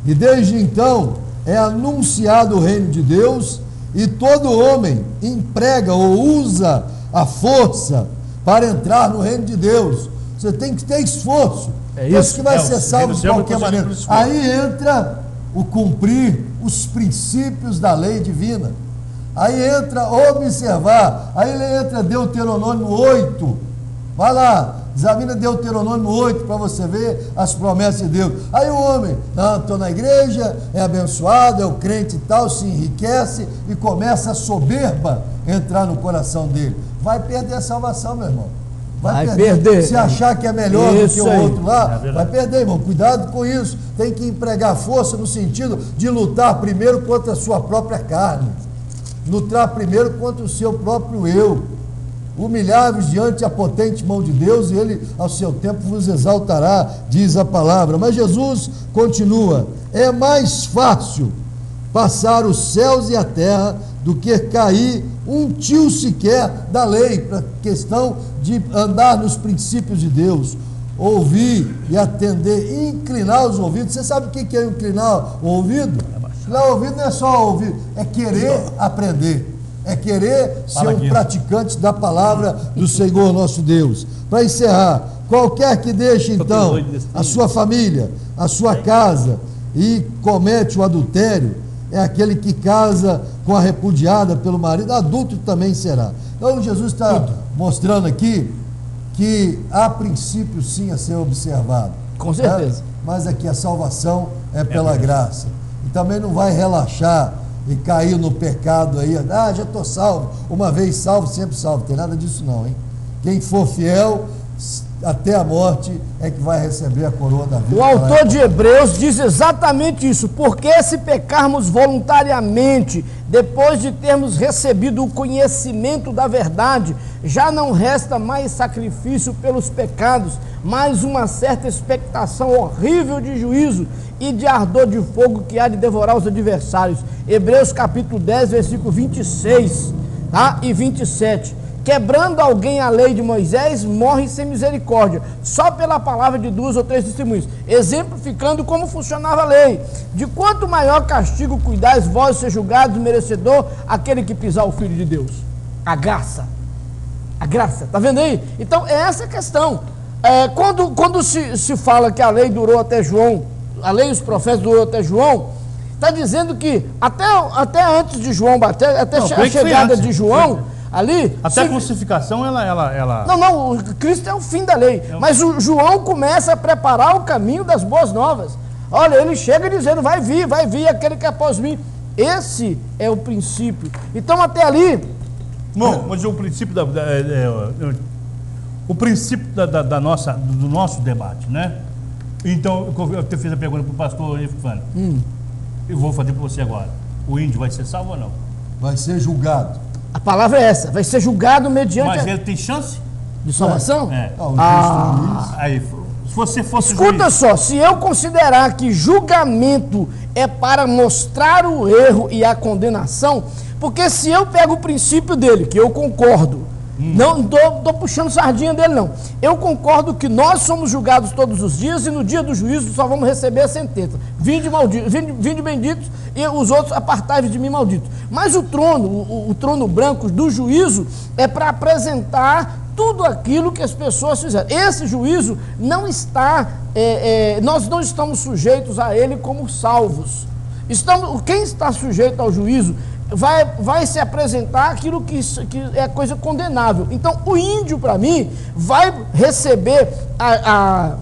E desde então é anunciado o reino de Deus e todo homem emprega ou usa a força para entrar no reino de Deus. Você tem que ter esforço. Isso que vai ser salvo de qualquer maneira. Aí entra o cumprir os princípios da lei divina. Aí entra observar. Aí entra Deuteronômio 8. Vai lá, examina Deuteronômio 8 para você ver as promessas de Deus. Aí o homem, não, estou na igreja, é abençoado, é o crente e tal, se enriquece e começa a soberba entrar no coração dele. Vai perder a salvação, meu irmão. Vai perder. Se achar que é melhor do que o outro lá, vai perder, irmão. Cuidado com isso. Tem que empregar força no sentido de lutar primeiro contra a sua própria carne. Lutar primeiro contra o seu próprio eu. Humilhar-vos diante da potente mão de Deus e Ele, ao seu tempo, vos exaltará, diz a palavra. Mas Jesus continua, é mais fácil passar os céus e a terra do que cair um tio sequer da lei, para questão de andar nos princípios de Deus, ouvir e atender, inclinar os ouvidos. Você sabe o que é inclinar o ouvido? Inclinar o ouvido não é só ouvir, é querer aprender. É querer ser um praticante da palavra do Senhor nosso Deus. Para encerrar, Qualquer que deixe, então, a sua família, a sua casa e comete o adultério, é aquele que casa com a repudiada pelo marido, adulto também será. Então, Jesus está mostrando aqui que há princípios, sim, a ser observado. Com certeza. Mas aqui a salvação é pela graça. E também não vai relaxar e cair no pecado aí, já estou salvo, uma vez salvo, sempre salvo. Tem nada disso não, hein? Quem for fiel até a morte é que vai receber a coroa da vida. O autor de Hebreus diz exatamente isso, porque se pecarmos voluntariamente, depois de termos recebido o conhecimento da verdade, já não resta mais sacrifício pelos pecados, mas uma certa expectação horrível de juízo e de ardor de fogo que há de devorar os adversários. Hebreus capítulo 10, versículo 26, tá? E 27. Quebrando alguém a lei de Moisés, morre sem misericórdia, só pela palavra de 2 ou 3 testemunhos, exemplificando como funcionava a lei. De quanto maior castigo cuidais vós ser julgados merecedor aquele que pisar o Filho de Deus. A graça, tá vendo aí? Então é essa a questão. Quando se fala que a lei durou até João, a lei e os profetas durou até João, está dizendo que até antes de João bater, até a chegada de João, ali... Até a crucificação, ela... Não, o Cristo é o fim da lei. Mas o João começa a preparar o caminho das boas novas. Olha, ele chega dizendo, vai vir aquele que é após mim. Esse é o princípio. Então, até ali... Bom, mas o princípio do nosso debate, né? Então, eu fiz a pergunta para o pastor Epifânio. Eu vou fazer para você agora. O índio vai ser salvo ou não? Vai ser julgado. A palavra é essa, vai ser julgado mediante... Mas ele tem chance? De salvação? Aí, se você fosse Escuta só, se eu considerar que julgamento é para mostrar o erro e a condenação, porque se eu pego o princípio dele, que eu concordo, não estou puxando sardinha dele não, eu concordo que nós somos julgados todos os dias e no dia do juízo só vamos receber a sentença. Vinde benditos e os outros apartai-vos de mim malditos. Mas o trono branco do juízo é para apresentar tudo aquilo que as pessoas fizeram. Esse juízo não está, nós não estamos sujeitos a ele como salvos. Quem está sujeito ao juízo vai se apresentar aquilo que é coisa condenável. Então o índio, para mim, vai receber a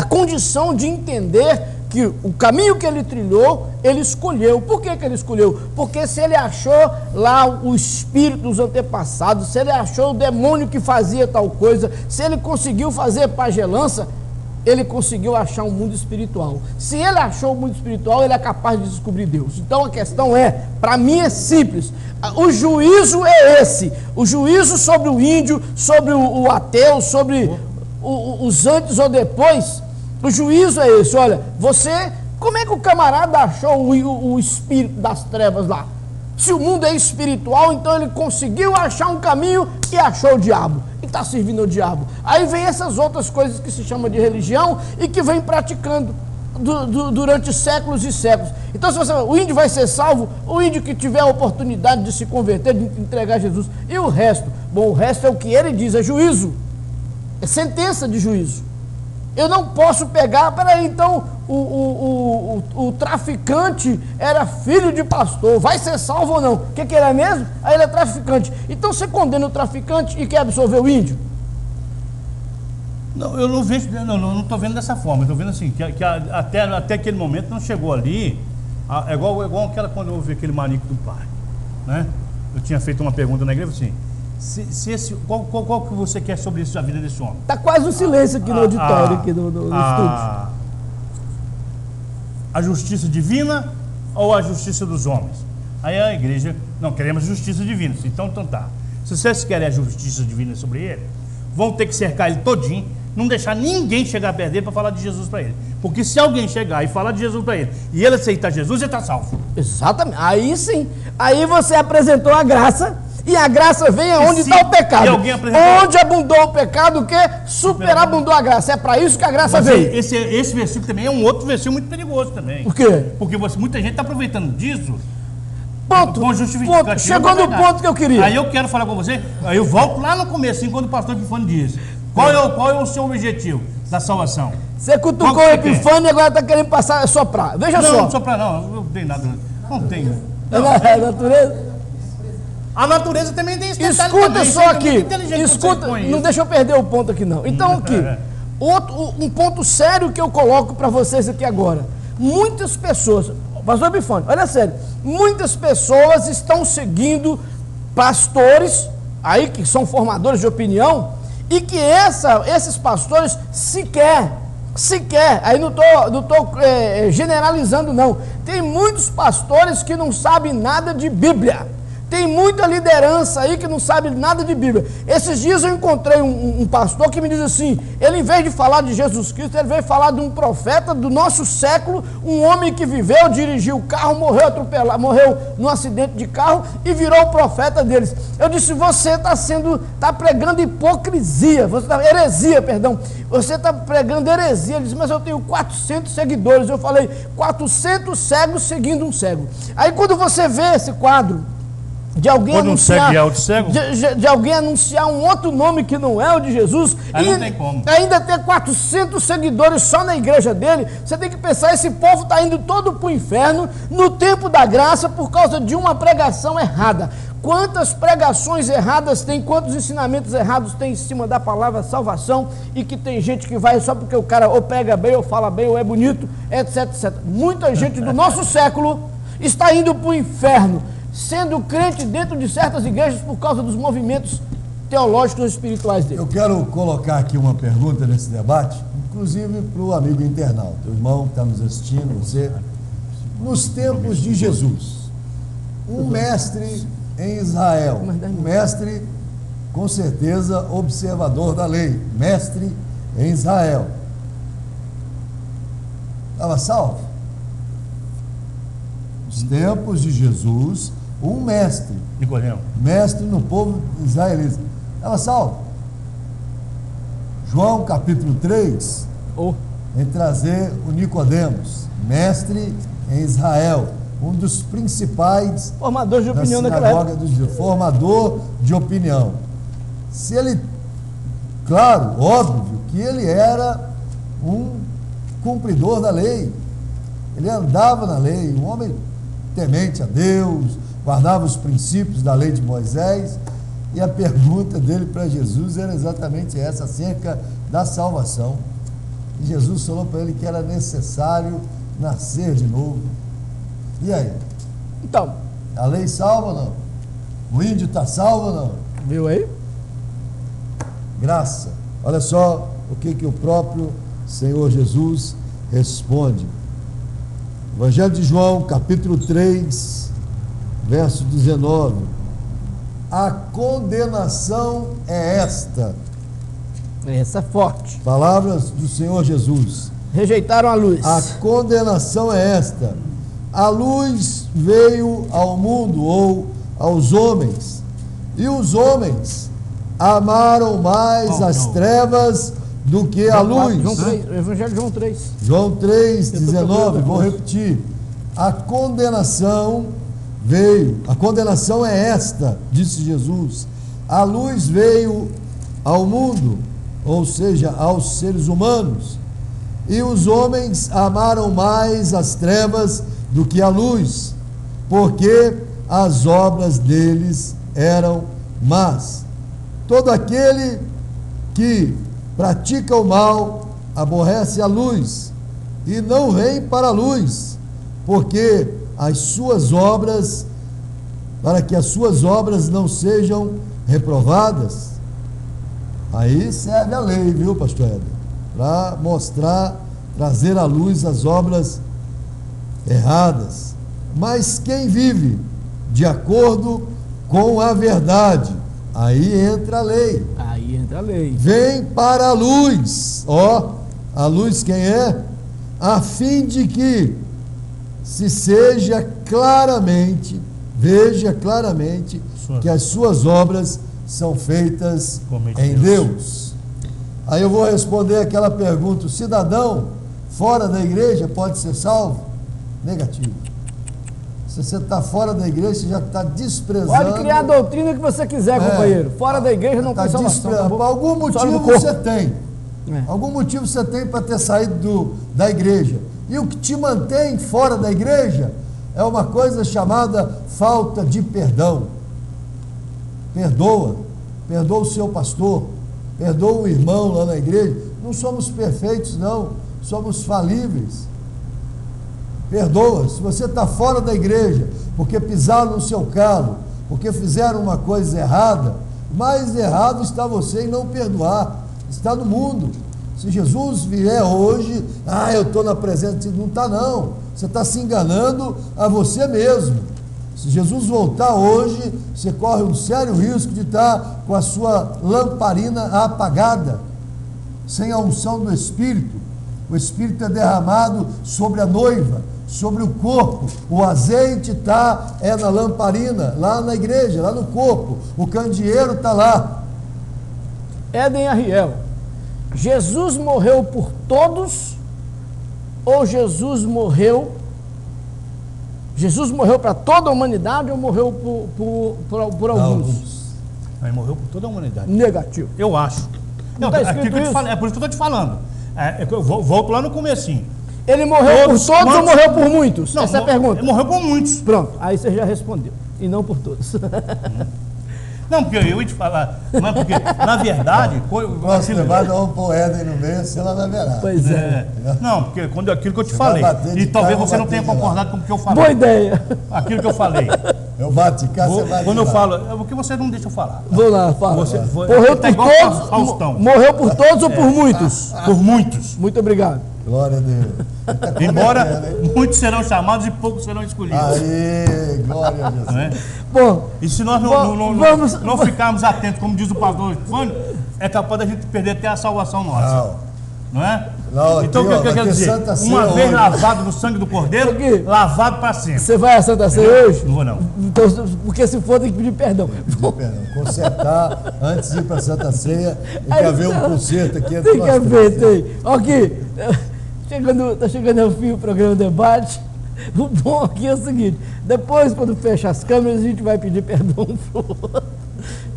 condição de entender que o caminho que ele trilhou, ele escolheu. Por que ele escolheu? Porque se ele achou lá o espírito dos antepassados, se ele achou o demônio que fazia tal coisa, se ele conseguiu fazer pagelança, ele conseguiu achar um mundo espiritual. Se ele achou o mundo espiritual, ele é capaz de descobrir Deus. Então a questão para mim é simples. O juízo é esse. O juízo sobre o índio, sobre o ateu, sobre os antes ou depois. O juízo é esse. Olha, como é que o camarada achou o espírito das trevas lá? Se o mundo é espiritual, então ele conseguiu achar um caminho e achou o diabo. E está servindo ao diabo. Aí vem essas outras coisas que se chamam de religião e que vem praticando durante séculos e séculos. Então, se o índio vai ser salvo, o índio que tiver a oportunidade de se converter, de entregar Jesus. E o resto? Bom, o resto é o que ele diz, é juízo. É sentença de juízo. Eu não posso pegar, peraí, então o traficante era filho de pastor, vai ser salvo ou não? O que ele é mesmo? Aí ele é traficante. Então você condena o traficante e quer absolver o índio? Não, eu não vejo, não estou vendo dessa forma, estou vendo assim, que até aquele momento não chegou ali, é igual aquela quando eu ouvi aquele manico do pai, né? Eu tinha feito uma pergunta na igreja assim, qual que você quer sobre isso, a vida desse homem? Está quase um silêncio aqui no auditório, aqui no estúdio. A justiça divina ou a justiça dos homens? Aí a igreja, não, queremos justiça divina. Então tá. Se vocês querem a justiça divina sobre ele, vão ter que cercar ele todinho, não deixar ninguém chegar perto dele para falar de Jesus para ele. Porque se alguém chegar e falar de Jesus para ele, e ele aceitar Jesus, ele está salvo. Exatamente. Aí sim. Aí você apresentou a graça. E a graça vem aonde está o pecado. Onde abundou o pecado, o que? Superabundou a graça. É para isso que a graça veio. Esse versículo também é um outro versículo muito perigoso também. Por quê? Porque muita gente está aproveitando disso. Ponto. Chegou no ponto que eu queria. Aí eu quero falar com você, aí eu volto lá no começo, quando o pastor Epifânio disse, Qual é o seu objetivo da salvação? Você cutucou Qual o que você Epifânio e agora está querendo passar, soprar. Veja Não, só. não soprar não, não tem nada. Não tem. É a natureza. A natureza também tem esse detalhe Escuta também, só isso é aqui. muito inteligente quando Escuta, você põe não isso. deixa eu perder o ponto aqui não. Então aqui, um ponto sério que eu coloco para vocês aqui agora. Muitas pessoas, pastor Epifânio, olha sério, muitas pessoas estão seguindo pastores aí que são formadores de opinião e que esses pastores sequer, aí não tô generalizando não, tem muitos pastores que não sabem nada de Bíblia. Tem muita liderança aí que não sabe nada de Bíblia. Esses dias eu encontrei um pastor que me diz assim, ele em vez de falar de Jesus Cristo, ele veio falar de um profeta do nosso século, um homem que viveu, dirigiu o carro, morreu atropelado, morreu num acidente de carro e virou o profeta deles. Eu disse, você está pregando hipocrisia, heresia, perdão. Você está pregando heresia. Ele disse, mas eu tenho 400 seguidores. Eu falei, 400 cegos seguindo um cego. Aí quando você vê esse quadro, de alguém Quando anunciar, um cego é outro cego? de alguém anunciar um outro nome que não é o de Jesus, Aí não tem como. ainda ter 400 seguidores só na igreja dele, você tem que pensar, esse povo está indo todo para o inferno no tempo da graça por causa de uma pregação errada. Quantas pregações erradas tem, quantos ensinamentos errados tem em cima da palavra salvação, e que tem gente que vai só porque o cara ou pega bem, ou fala bem, ou é bonito, etc, etc. Muita gente do nosso século está indo para o inferno, sendo crente dentro de certas igrejas por causa dos movimentos teológicos e espirituais dele. Eu quero colocar aqui uma pergunta nesse debate, inclusive para o amigo internauta, o irmão que está nos assistindo, você. Nos tempos de Jesus, um mestre em Israel, um mestre, com certeza, observador da lei, mestre em Israel, estava salvo? Nos tempos de Jesus, um mestre, Nicodemo. mestre no povo israelita, estava salvo. João capítulo 3, em trazer o Nicodemos, mestre em Israel, um dos principais Formador de opinião da naquela sinagoga época. dos judeus, formador de opinião. Se ele, claro, óbvio que ele era um cumpridor da lei, ele andava na lei, um homem temente a Deus, guardava os princípios da lei de Moisés, e a pergunta dele para Jesus era exatamente essa, acerca da salvação. E Jesus falou para ele que era necessário nascer de novo. E aí? Então, A lei salva ou não? O índio está salvo ou não? viu aí? Graça. Olha só o que o próprio Senhor Jesus responde. Evangelho de João, capítulo 3, verso 19. A condenação é esta. Essa é forte. Palavras do Senhor Jesus. Rejeitaram a luz. A condenação é esta: a luz veio ao mundo, ou aos homens, e os homens amaram mais as trevas do que a luz. João 3, Evangelho de João 3. João 3, 19, vou repetir. A condenação veio, a condenação é esta, disse Jesus: a luz veio ao mundo, ou seja, aos seres humanos, e os homens amaram mais as trevas do que a luz, porque as obras deles eram más. Todo aquele que pratica o mal aborrece a luz e não vem para a luz, porque as suas obras, para que as suas obras não sejam reprovadas. Aí serve a lei, viu, pastor Éder? Para mostrar, trazer à luz as obras erradas. Mas quem vive de acordo com a verdade, aí entra a lei. Aí entra a lei. Vem para a luz. Ó, a luz quem é? A fim de que se veja claramente que as suas obras são feitas em Deus. Aí eu vou responder aquela pergunta: o cidadão fora da igreja pode ser salvo? Negativo. Se você está fora da igreja, você já está desprezando. Pode criar a doutrina que você quiser, companheiro. Fora da igreja não tem salvação. Tá por algum motivo você tem. Algum motivo você tem para ter saído da igreja. E o que te mantém fora da igreja é uma coisa chamada falta de perdão. Perdoa o seu pastor, perdoa o irmão lá na igreja. Não somos perfeitos, não, somos falíveis. Perdoa. Se você está fora da igreja porque pisaram no seu calo, porque fizeram uma coisa errada, mais errado está você em não perdoar. Está no mundo. Se Jesus vier hoje, eu estou na presença de Deus, não está não. Você está se enganando a você mesmo. Se Jesus voltar hoje, você corre um sério risco de estar com a sua lamparina apagada, sem a unção do Espírito. O Espírito é derramado sobre a noiva, sobre o corpo. O azeite é na lamparina, lá na igreja, lá no corpo. O candeeiro está lá. Éden Arriel, Jesus morreu por todos ou Jesus morreu para toda a humanidade ou morreu por alguns? Ele morreu por toda a humanidade. Negativo. Eu acho. Não tá escrito isso? É por isso que eu estou te falando. Eu volto lá no comecinho. Ele morreu por todos ou morreu por muitos? Não, essa é a pergunta. Ele morreu por muitos. Pronto, aí você já respondeu. E não por todos. Não, porque eu ia te falar, não é porque, na verdade... Nossa, vamos pôr Éden no meio, se ela vai ver. Pois é. Não, porque aquilo que eu te falei, e talvez você não tenha concordado com o que eu falei. Boa ideia. Aquilo que eu falei. Eu bato de cá, você vai quando eu falo, é porque você não deixa eu falar. Vou lá, fala. Morreu por todos? Faustão. Morreu por todos ou por muitos? Por muitos. Muito obrigado. Glória a Deus. Embora muitos serão chamados e poucos serão escolhidos. Aí, glória a Deus. Não é? Bom, e se nós não ficarmos atentos, como diz o pastor Epifânio, é capaz da gente perder até a salvação nossa. Não é? Não, então o que eu quero dizer? Uma vez lavado no sangue do Cordeiro, lavado para sempre. Você vai à Santa Ceia hoje? Não vou não. Então, porque se for tem que pedir perdão. Consertar antes de ir para a Santa Ceia, tem que haver um conserto aqui entre nós. Tem que haver, tem. Ok, está chegando ao fim o programa Debate. O bom aqui é o seguinte, depois quando fecha as câmeras a gente vai pedir perdão pro outro,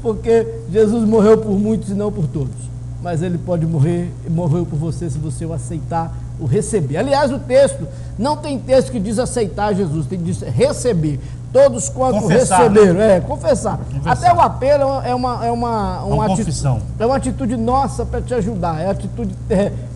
porque Jesus morreu por muitos e não por todos, mas ele pode morreu por você se você o aceitar, o receber. Aliás, o texto, não tem texto que diz aceitar Jesus, tem que dizer receber. Todos quanto receberam, né? Confessar. Até o apelo é uma confissão. É uma atitude nossa para te ajudar, é atitude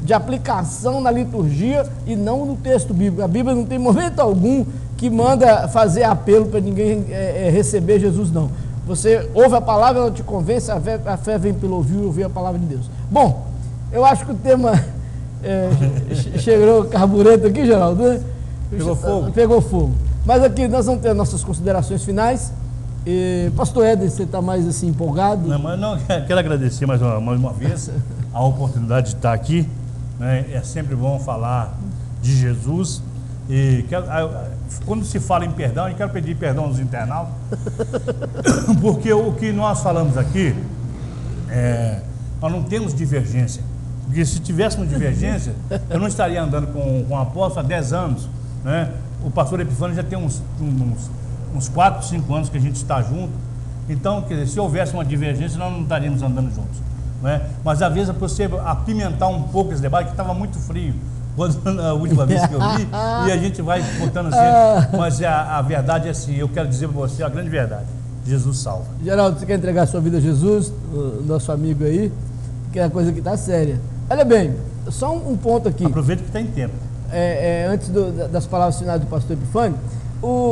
de aplicação na liturgia e não no texto bíblico. A Bíblia não tem momento algum que manda fazer apelo para ninguém receber Jesus, não. Você ouve a palavra, ela te convence, a fé vem pelo ouvir a palavra de Deus. Bom, eu acho que o tema chegou carburento aqui, Geraldo, né? Pegou fogo. Pegou fogo. Mas aqui nós vamos ter nossas considerações finais. Pastor Éden, você está mais assim empolgado? Não, quero agradecer mais uma vez a oportunidade de estar aqui. Né? É sempre bom falar de Jesus. E quando se fala em perdão, eu quero pedir perdão aos internautas, porque o que nós falamos aqui, nós não temos divergência. Porque se tivéssemos divergência, eu não estaria andando com o apóstolo há 10 anos, né? O pastor Epifânio já tem uns 4, 5 anos que a gente está junto. Então, quer dizer, se houvesse uma divergência, nós não estaríamos andando juntos. Não é? Mas, às vezes, é para você apimentar um pouco esse debate, que estava muito frio a última vez que eu vi, e a gente vai botando assim. Mas a verdade é assim, eu quero dizer para você a grande verdade. Jesus salva. Geraldo, você quer entregar a sua vida a Jesus, o nosso amigo aí, que é a coisa que está séria. Olha bem, só um ponto aqui. Aproveita que está em tempo. Antes das palavras finais do pastor Epifânio,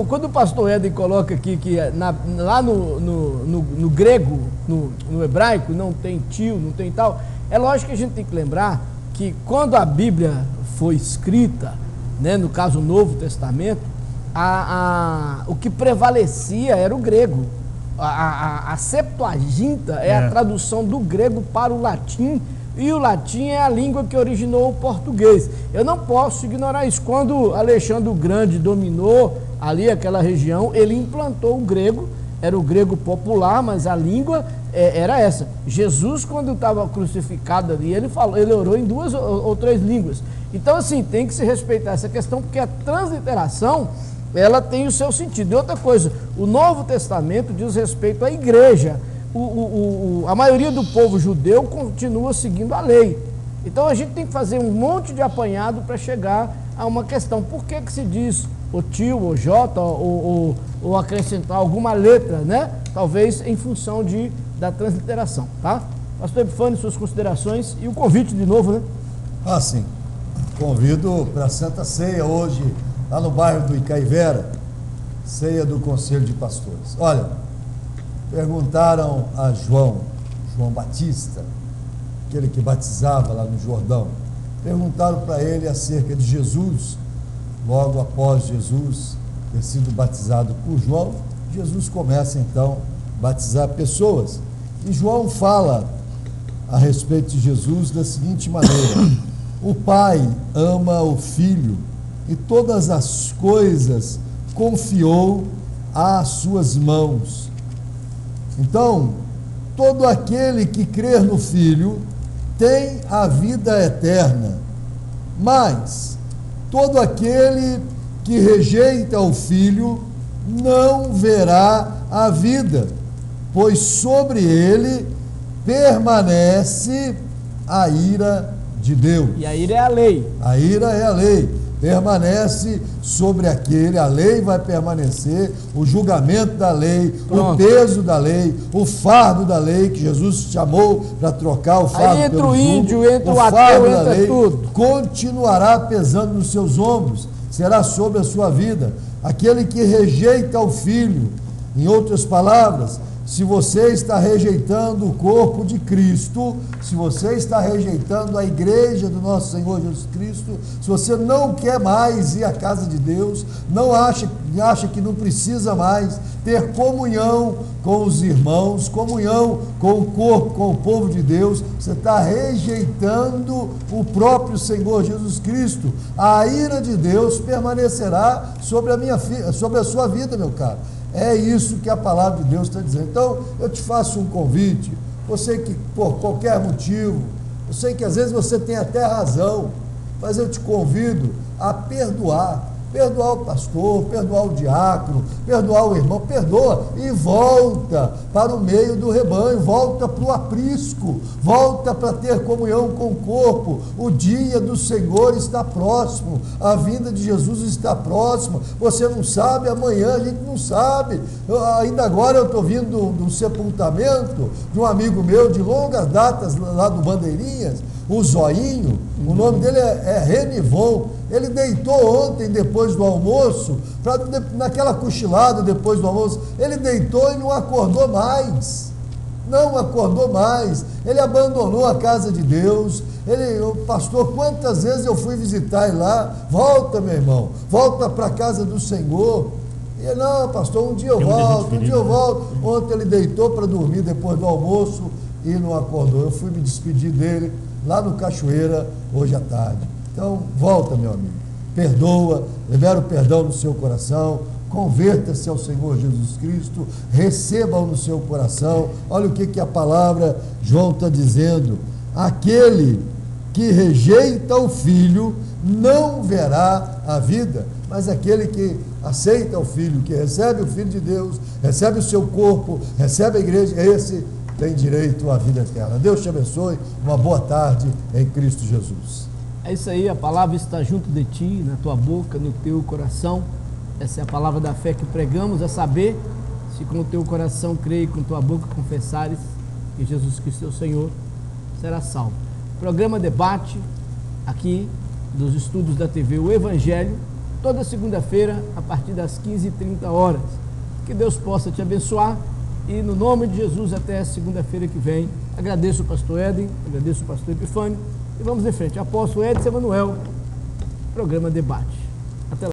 quando o pastor Éden coloca aqui que lá no grego, no hebraico, não tem tio, não tem tal, é lógico que a gente tem que lembrar que quando a Bíblia foi escrita, né, no caso o Novo Testamento, o que prevalecia era o grego. A Septuaginta é a tradução do grego para o latim, e o latim é a língua que originou o português. Eu não posso ignorar isso. Quando Alexandre o Grande dominou ali aquela região, ele implantou o grego, era o grego popular, mas a língua era essa. Jesus, quando estava crucificado ali, ele orou em 2 ou 3 línguas. Então, assim, tem que se respeitar essa questão, porque a transliteração ela tem o seu sentido. E outra coisa, o Novo Testamento diz respeito à igreja. A maioria do povo judeu continua seguindo a lei. Então a gente tem que fazer um monte de apanhado para chegar a uma questão. Por que se diz o tio, ou J, ou acrescentar alguma letra, né? Talvez em função da transliteração, tá? Pastor Epifânio, suas considerações e o convite de novo, né? Ah, sim. Convido para a Santa Ceia hoje, lá no bairro do Icaivera, ceia do Conselho de Pastores. Olha, perguntaram a João Batista, aquele que batizava lá no Jordão, perguntaram para ele acerca de Jesus. Logo após Jesus ter sido batizado por João, Jesus começa então a batizar pessoas. E João fala a respeito de Jesus da seguinte maneira: o Pai ama o Filho e todas as coisas confiou às suas mãos. Então, todo aquele que crer no Filho tem a vida eterna, mas todo aquele que rejeita o Filho não verá a vida, pois sobre ele permanece a ira de Deus. E a ira é a lei. A ira é a lei. Permanece sobre aquele, a lei vai permanecer, o julgamento da lei, Pronto. O peso da lei, o fardo da lei, que Jesus chamou para trocar o fardo Aí entra pelo o índio, jugo, entra o fardo ateu, da entra lei tudo. continuará pesando nos seus ombros, será sobre a sua vida. Aquele que rejeita o Filho, em outras palavras, se você está rejeitando o corpo de Cristo, se você está rejeitando a igreja do nosso Senhor Jesus Cristo, se você não quer mais ir à casa de Deus, não acha que não precisa mais ter comunhão com os irmãos, comunhão com o corpo, com o povo de Deus, você está rejeitando o próprio Senhor Jesus Cristo. A ira de Deus permanecerá sobre a sua vida, meu caro. É isso que a palavra de Deus está dizendo. Então, eu te faço um convite, você que por qualquer motivo, eu sei que às vezes você tem até razão, mas eu te convido a perdoar o pastor, perdoar o diácono, perdoar o irmão, perdoa e volta para o meio do rebanho, volta para o aprisco, volta para ter comunhão com o corpo. O dia do Senhor está próximo, a vinda de Jesus está próxima. Você não sabe, amanhã a gente não sabe. Ainda agora eu estou vindo do sepultamento de um amigo meu de longas datas lá do Bandeirinhas, o Zoinho, o nome dele é Renivon. Ele deitou ontem, depois do almoço, naquela cochilada depois do almoço, ele deitou e não acordou mais. Não acordou mais. Ele abandonou a casa de Deus. Pastor, quantas vezes eu fui visitar ele lá? Volta, meu irmão, volta para a casa do Senhor. E ele, não, pastor, um dia eu volto. Ontem ele deitou para dormir depois do almoço e não acordou. Eu fui me despedir dele lá no Cachoeira hoje à tarde. Então, volta, meu amigo, perdoa, libera o perdão no seu coração, converta-se ao Senhor Jesus Cristo, receba-o no seu coração. Olha o que a palavra João está dizendo: aquele que rejeita o Filho não verá a vida, mas aquele que aceita o Filho, que recebe o Filho de Deus, recebe o seu corpo, recebe a igreja, esse tem direito à vida eterna. Deus te abençoe, uma boa tarde em Cristo Jesus. É isso aí, a palavra está junto de ti, na tua boca, no teu coração. Essa é a palavra da fé que pregamos, a saber, se com o teu coração crê e com tua boca confessares que Jesus Cristo é o Senhor, será salvo. Programa Debate, aqui dos estudos da TV O Evangelho, toda segunda-feira, a partir das 15h30. Que Deus possa te abençoar e, no nome de Jesus, até segunda-feira que vem. Agradeço o pastor Éden, agradeço o pastor Epifânio e vamos em frente. Apóstolo Edson Emanuel, programa Debate.